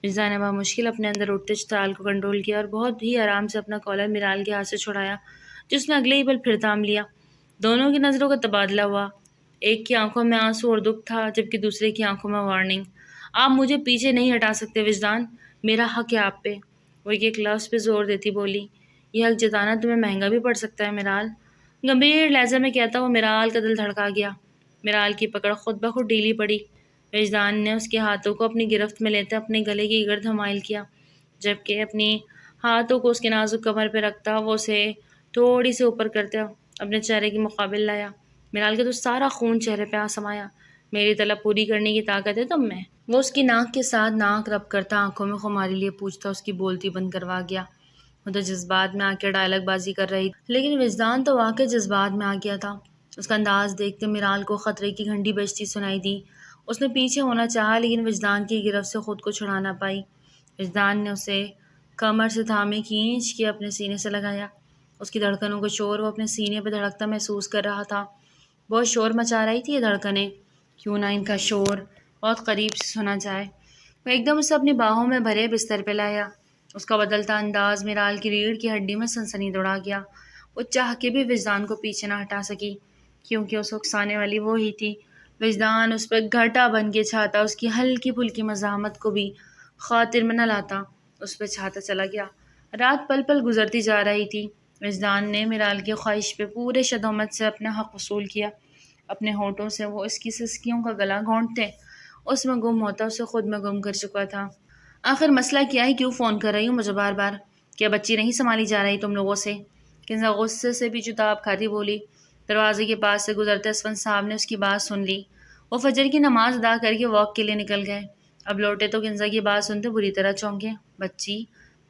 وجدان نے بمشکل اپنے اندر اٹھتے چترال کو کنٹرول کیا اور بہت ہی آرام سے اپنا کالر میرال کے ہاتھ سے چھڑایا، جس نے اگلے ہی پل پھر تھام لیا۔ دونوں کی نظروں کا تبادلہ ہوا۔ ایک کی آنکھوں میں آنسو اور دکھ تھا، جبکہ دوسرے کی آنکھوں میں وارننگ۔ آپ مجھے پیچھے نہیں ہٹا سکتے وجدان، میرا حق ہے آپ پہ۔ وہ ایک لفظ پہ زور دیتی بولی۔ یہ حق جتانا تمہیں مہنگا بھی پڑ سکتا ہے میرال۔ گمبھیر لہجے میں کہتا وہ میرال کا دل دھڑکا گیا۔ میرال کی پکڑ خود بخود ڈھیلی پڑی۔ وجدان نے اس کے ہاتھوں کو اپنی گرفت میں لیتے اپنے گلے کی گرد حمائل کیا، جبکہ اپنی ہاتھوں کو اس کے نازک کمر پہ رکھتا وہ اسے تھوڑی سے اوپر کرتے اپنے چہرے کے مقابل لایا۔ میرال کا تو سارا خون چہرے پہ آ سمایا۔ میری طلب پوری کرنے کی طاقت ہے تم میں؟ وہ اس کی ناک کے ساتھ ناک رب کرتا آنکھوں میں خماری لیے پوچھتا، اس کی بولتی بند کروا گیا۔ وہ تو جذبات میں آ کے ڈائلاگ بازی کر رہی تھی، لیکن وجدان تو واقعی جذبات میں آ گیا تھا۔ اس کا انداز دیکھتے میرال کو خطرے کی گھنٹی بجتی سنائی دی۔ اس نے پیچھے ہونا چاہا لیکن وجدان کی گرفت سے خود کو چھڑا نہ پائی۔ وجدان نے اسے کمر سے تھامے کھینچ کے اپنے سینے سے لگایا۔ اس کی دھڑکنوں کا شور وہ اپنے سینے پہ دھڑکتا محسوس کر رہا تھا۔ بہت شور مچا رہی تھی یہ دھڑکنیں، کیوں نہ ان کا شور بہت قریب سے سنا جائے۔ وہ ایک دم اسے اپنی باہوں میں بھرے بستر پہ لایا اس کا بدلتا انداز میرال کی ریڑھ کی ہڈی میں سنسنی دوڑا گیا۔ وہ چاہ کے بھی وجدان کو پیچھے نہ ہٹا سکی، کیونکہ اس اکسانے والی وہی تھی۔ وجدان اس پر گھٹا بن کے چھاتا، اس کی ہلکی پھلکی مزاحمت کو بھی خاطر میں نہ لاتا، اس پہ چھاتا چلا گیا۔ رات پل پل گزرتی جا رہی تھی۔ وجدان نے میرال کی خواہش پہ پورے شدومت سے اپنا حق وصول کیا۔ اپنے ہونٹوں سے وہ اس کی سسکیوں کا گلا گھونٹتے، اس میں گم ہوتا، اسے خود میں گم کر چکا تھا۔ آخر مسئلہ کیا ہے؟ کیوں فون کر رہی ہوں مجھے بار بار؟ کیا بچی نہیں سنبھالی جا رہی تم لوگوں سے؟ کنزا غصے سے بھی جتاب کھاتی بولی۔ دروازے کے پاس سے گزرتے اسفند صاحب نے اس کی بات سن لی۔ وہ فجر کی نماز ادا کر کے واک کے لیے نکل گئے۔ اب لوٹے تو کنزا کی بات سنتے بری طرح چونکے۔ بچی؟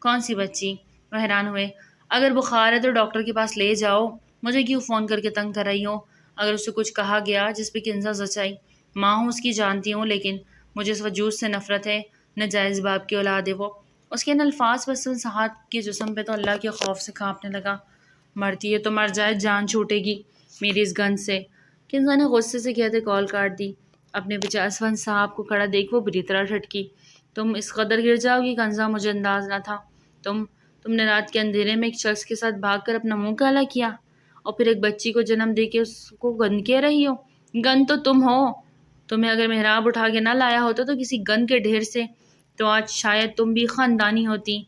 کون سی بچی؟ وہ حیران ہوئے۔ اگر بخار ہے تو ڈاکٹر کے پاس لے جاؤ، مجھے کیوں فون کر کے تنگ کر رہی ہو؟ اگر اسے کچھ کہا گیا، جس پہ کنزا زچائی، ماں ہوں اس کی جانتی ہوں، لیکن مجھے اس وجود سے نفرت ہے، ناجائز باپ کی اولاد ہے وہ۔ اس کے ان الفاظ پر صحت کے جسم پہ تو اللہ کے خوف سے کانپنے لگا۔ مرتی ہے تو مر جائے، جان چھوٹے گی میری اس گند سے۔ کنزا نے غصے سے کہتے کال کاٹ دی۔ اپنے پیچھے اسفند صاحب کو کھڑا دیکھ وہ بری طرح ٹھٹکی۔ تم اس قدر گر جاؤ گی کنزا، مجھے انداز نہ تھا۔ تم نے رات کے اندھیرے میں ایک شخص کے ساتھ بھاگ کر اپنا منہ کالا کیا، اور پھر ایک بچی کو جنم دے کے اس کو گند کہہ رہی ہو؟ گند تو تم ہو۔ تمہیں اگر محراب اٹھا کے نہ لایا ہوتا تو کسی گند کے ڈھیر سے، تو آج شاید تم بھی خاندانی ہوتی۔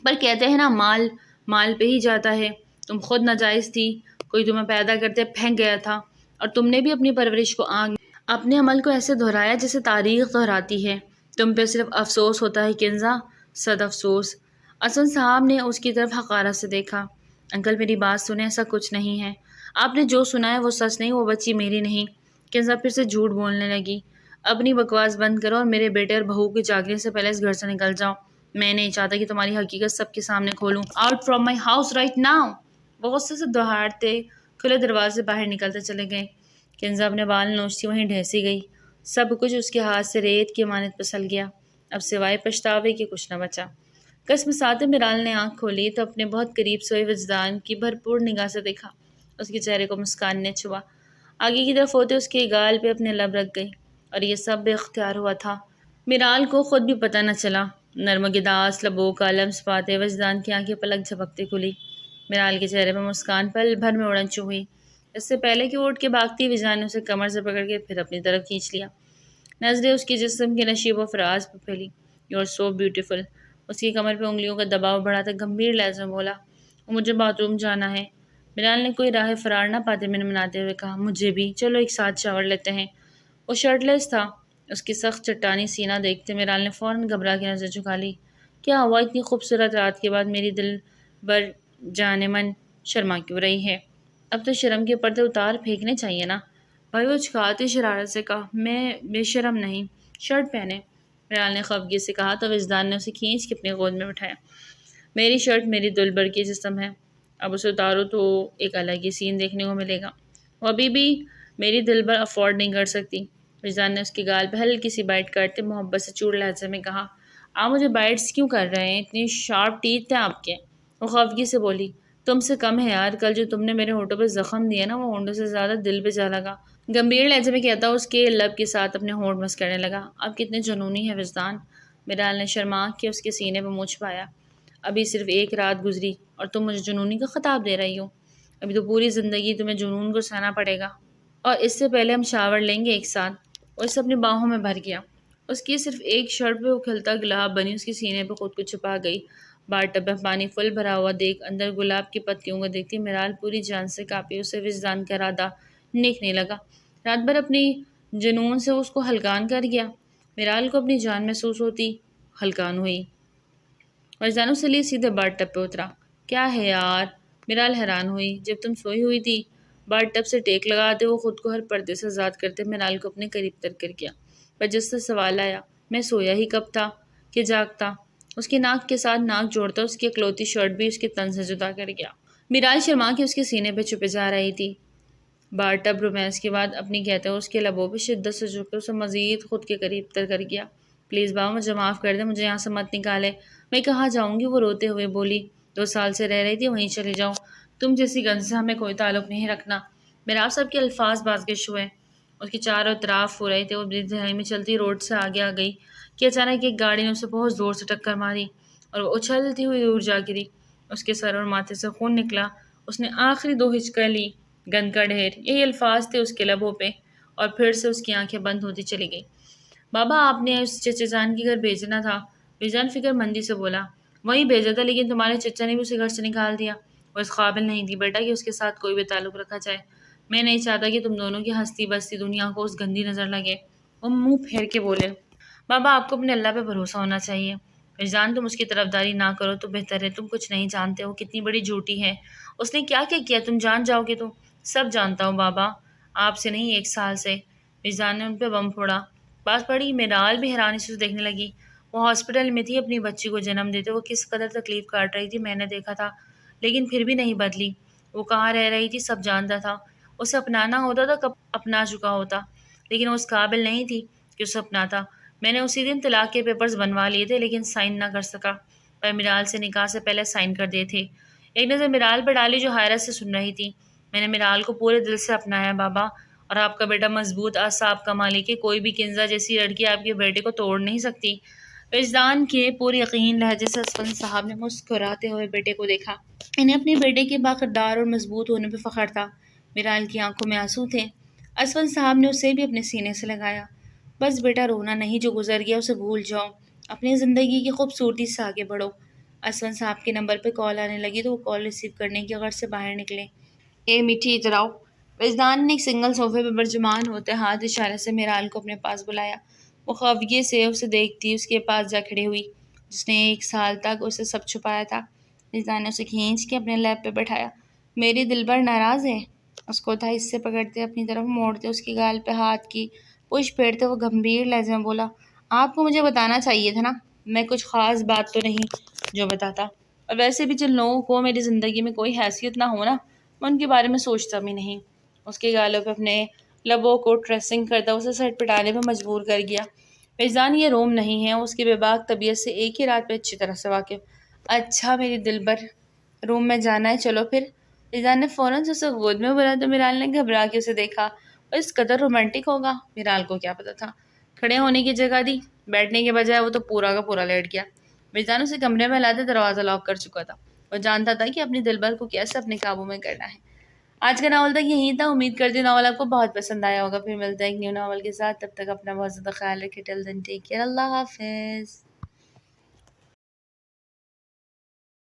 پر کہتے ہیں نا، مال مال پہ ہی جاتا ہے۔ تم خود ناجائز تھی، کوئی تمہیں پیدا کرتے پھینک گیا تھا، اور تم نے بھی اپنی پرورش کو آگ، اپنے عمل کو ایسے دہرایا جیسے تاریخ دہراتی ہے۔ تم پہ صرف افسوس ہوتا ہے کنزا، صد افسوس۔ اسد صاحب نے اس کی طرف حقارت سے دیکھا۔ انکل میری بات سنیں، ایسا کچھ نہیں ہے۔ آپ نے جو سنا ہے وہ سچ نہیں، وہ بچی میری نہیں۔ کنزا پھر سے جھوٹ بولنے لگی۔ اپنی بکواس بند کرو اور میرے بیٹے اور بہو کے جاگنے سے پہلے اس گھر سے نکل جاؤ۔ میں نہیں چاہتا کہ تمہاری حقیقت سب کے سامنے کھولوں۔ Out from my house right now. وہ غصے سے دہاڑتے کھلے دروازے سے باہر نکلتے چلے گئے۔ کنزا اپنے بال نوچتی وہیں ڈھیسی گئی۔ سب کچھ اس کے ہاتھ سے ریت کی مانند پھسل گیا۔ اب سوائے پچھتاوے کے کچھ نہ بچا۔ قسم ساتھ میرال نے آنکھ کھولی تو اپنے بہت قریب سوئے وجدان کی بھرپور نگاہ سے دیکھا۔ اس کے چہرے کو مسکان نے چھوا۔ آگے کی طرف ہوتے اس کے گال پہ اپنے لب رکھ گئی، اور یہ سب بے اختیار ہوا تھا۔ میرال کو خود بھی پتہ نہ چلا۔ نرم گداس لبوں کا لمس پاتے وجدان کی آنکھیں پلک جھپکتے کھلی۔ میرال کے چہرے پہ مسکان پل بھر میں اڑن چو ہوئی۔ اس سے پہلے کہ وہ اٹھ کے بھاگتی، وجدان نے اسے کمر سے پکڑ کے پھر اپنی طرف کھینچ لیا۔ نظریں اس کے جسم کے نشیب و فراز پہ پھیلی۔ You are so beautiful. اس کی کمر پہ انگلیوں کا دباؤ بڑھاتا گمبھیر لہجے میں بولا۔ مجھے باتھ روم جانا ہے۔ میرال نے کوئی راہ فرار نہ پاتے منمناتے ہوئے کہا۔ مجھے بھی، چلو ایک ساتھ شاور لیتے ہیں۔ وہ شرٹ لیس تھا۔ اس کی سخت چٹانی سینہ دیکھتے میرال نے فوراً گھبرا کے نظر جھکا لی۔ کیا ہوا؟ اتنی خوبصورت رات کے بعد میری دل بر جان من شرما کیوں رہی ہے؟ اب تو شرم کے پردے اتار پھینکنے چاہیے نا۔ بھائی وہ چکھاتی شرارت سے کہا۔ میں بے شرم نہیں، شرٹ پہنے، میرال نے خفگی سے کہا تو وجدان نے اسے کھینچ کے اپنے گود میں بٹھایا۔ میری شرٹ میری دلبر کی جسم ہے، اب اسے اتارو تو ایک الگ ہی سین دیکھنے کو ملے گا۔ وہ ابھی بھی میری دلبر افورڈ نہیں کر سکتی۔ وجدان نے اس کی گال پہ ہلکی سی بائٹ کرتے محبت سے چوڑ لہجے میں کہا۔ آپ مجھے بائٹس کیوں کر رہے ہیں؟ اتنی شارپ ٹیتھ ہیں آپ کے۔ وہ خفگی سے بولی۔ تم سے کم ہے یار، کل جو تم نے میرے ہونٹوں پہ زخم دیا نا، وہ ہونٹوں سے زیادہ دل پہ جا لگا۔ گمبھیر لہجے میں کہتا اس کے لب کے ساتھ اپنے ہونٹ مس کرنے لگا۔ آپ کتنے جنونی ہے وجدان۔ میرال نے شرما کے اس کے سینے پہ منہ چھپایا۔ ابھی صرف ایک رات گزری اور تم مجھے جنونی کا خطاب دے رہی ہو؟ ابھی تو پوری زندگی تمہیں جنون کو سہنا پڑے گا، اور اس سے پہلے ہم شاور لیں گے ایک ساتھ۔ وہ اسے اپنی باہوں میں بھر گیا۔ اس کی صرف ایک شرٹ پہ اکھلتا گلاب بنی اس کے سینے پہ خود کو چھپا گئی۔ بار ٹب میں پانی فل بھرا ہوا دیکھ اندر گلاب کی پتیوں کو دیکھتی میرال پوری جان سے کانپی۔ اسے وجدان کا ارادہ نیک نہیں لگا۔ رات بھر اپنی جنون سے اس کو ہلکان کر گیا۔ میرال کو اپنی جان محسوس ہوتی ہلکان ہوئی۔ وجدان اسے لیے سیدھے بار ٹب پہ اترا۔ کیا ہے یار؟ میرال حیران ہوئی۔ جب تم سوئی ہوئی تھی، بار ٹب سے ٹیک لگاتے وہ خود کو ہر پردے سے آزاد کرتے میرال کو اپنے قریب تر کر گیا۔ پر جس سے سوال آیا، میں سویا ہی کب تھا کہ جاگتا؟ اس کی ناک کے ساتھ ناک جوڑتا اس کی اکلوتی شرٹ بھی اس کے تن سے جدا کر گیا۔ میرال شرما کے اس کے سینے پہ چھپے جا رہی تھی۔ بار ٹب رومانس کے بعد اپنی کہتے ہوئے اس کے لبوں پہ شدت سے جھک کر اسے مزید خود کے قریب تر کر گیا۔ پلیز بابا مجھے معاف کر دے، مجھے یہاں سے مت نکالے، میں کہاں جاؤں گی؟ وہ روتے ہوئے بولی۔ 2 سال سے رہ رہی تھی، وہیں چلی جاؤ، تم جیسی گند سے ہمیں کوئی تعلق نہیں رکھنا۔ میرا سب کے الفاظ بازگشت ہوئے۔ اس کے چاروں اطراف ہو رہے تھے۔ وہ بری دہائی میں چلتی روڈ سے آگے آ گئی کہ اچانک ایک گاڑی نے اسے بہت زور سے ٹکر ماری۔ اور وہ اچھلتی ہوئی دور جا گری۔ اس کے سر اور ماتھے سے خون نکلا۔ اس نے آخری 2 ہچکیں لی۔ گند کا ڈھیر، یہی الفاظ تھے اس کے لبوں پہ، اور پھر سے اس کی آنکھیں بند ہوتی چلی گئی۔ بابا آپ نے اس چچا جان کے گھر بھیجنا تھا، بیجان فکر مندی سے بولا۔ وہیں بھیجا تھا، لیکن تمہارے چچا نے بھی اسے گھر سے نکال دیا۔ وہ اس قابل نہیں تھی بیٹا کہ اس کے ساتھ کوئی بھی تعلق رکھا جائے۔ میں نہیں چاہتا کہ تم دونوں کی ہستی بستی دنیا کو اس گندی نظر لگے۔ وہ منہ پھیر کے بولے۔ بابا آپ کو اپنے اللہ پہ بھروسہ ہونا چاہیے۔ جان تم اس کی طرفداری نہ کرو تو بہتر ہے، تم کچھ نہیں جانتے ہو کتنی بڑی جھوٹی ہے۔ اس نے کیا کیا تم جان جاؤ گے تو؟ سب جانتا ہوں بابا، آپ سے نہیں 1 سال سے۔ رضوان نے ان پہ بم پھوڑا۔ بات پڑی میرال بھی حیرانی سے دیکھنے لگی۔ وہ ہاسپٹل میں تھی، اپنی بچی کو جنم دیتے وہ کس قدر تکلیف کاٹ رہی تھی میں نے دیکھا تھا، لیکن پھر بھی نہیں بدلی۔ وہ کہاں رہ رہی تھی سب جانتا تھا۔ اسے اپنانا ہوتا تو کب اپنا چکا ہوتا، لیکن وہ اس قابل نہیں تھی کہ اسے اپناتا۔ میں نے اسی دن طلاق کے پیپرز بنوا لیے تھے، لیکن سائن نہ کر سکا، پر میرال سے نکاح سے پہلے سائن کر دیے تھے۔ ایک نظر میرال پر ڈالی جو حیرت سے سن رہی تھی۔ میں نے میرال کو پورے دل سے اپنایا بابا، اور آپ کا بیٹا مضبوط اعصاب کا مالک ہے، کوئی بھی کنزا جیسی لڑکی آپ کے بیٹے کو توڑ نہیں سکتی۔ وجدان کے پورے یقین لہجے سے اسفند صاحب نے مسکراتے ہوئے بیٹے کو دیکھا۔ انہیں اپنے بیٹے کے باکردار اور مضبوط ہونے پہ فخر تھا۔ میرال کی آنکھوں میں آنسو تھے۔ اسفند صاحب نے اسے بھی اپنے سینے سے لگایا۔ بس بیٹا رونا نہیں، جو گزر گیا اسے بھول جاؤ، اپنی زندگی کی خوبصورتی سے آگے بڑھو۔ اسفند صاحب کے نمبر پہ کال آنے لگی تو وہ کال ریسیو کرنے کی غرض سے باہر نکلے۔ اے میٹھی ادھر آؤ۔ وجدان نے ایک سنگل صوفے پہ برجمان ہوتے ہاتھ اشارے سے میرال کو اپنے پاس بلایا۔ وہ خفگی سے اسے دیکھتی اس کے پاس جا کھڑی ہوئی، جس نے 1 سال تک اسے سب چھپایا تھا۔ وجدان نے اسے کھینچ کے اپنے لیپ پہ بٹھایا۔ میری دلبر ناراض ہے؟ اس کو تھا حصے پکڑتے اپنی طرف موڑتے اس کی گال پہ ہاتھ کی پش پھیرتے وہ گمبھیر لہجے میں بولا، آپ کو مجھے بتانا چاہیے تھا نا، میں کچھ خاص بات تو نہیں جو بتاتا، اور ویسے بھی جن لوگوں کو میری زندگی میں کوئی حیثیت نہ ہو نا، میں ان کے بارے میں سوچتا بھی نہیں۔ اس کے گالوں پہ اپنے لبوں کو ٹریسنگ کرتا اسے سر پٹانے پہ مجبور کر گیا۔ وجدان یہ روم نہیں ہے، اس کی بے باک طبیعت سے ایک ہی رات پہ اچھی طرح سے واقف۔ اچھا میری دلبر، روم میں جانا ہے، چلو پھر۔ وجدان نے فوراً سے اسے گود میں بولا تو میرال نے گھبرا کے اسے دیکھا۔ اور اس قدر رومانٹک ہوگا، میرال کو کیا پتا تھا۔ کھڑے ہونے کی جگہ دی، بیٹھنے کے بجائے وہ تو پورا کا پورا لیٹ گیا۔ وجدان اسے کمرے میں لاتے دروازہ لاک کر چکا تھا۔ وہ جانتا تھا کہ اپنی دلبر کو کیسے اپنے قابو میں کرنا ہے۔ آج کا ناول تک یہی تھا، امید کرتی ہوں ناول آپ کو بہت پسند آیا ہوگا۔ پھر ملتے ہیں ایک نیو ناول کے ساتھ، تب تک اپنا بہت زیادہ خیال رکھیں۔ ٹل دین ٹیک کیئر، اللہ حافظ۔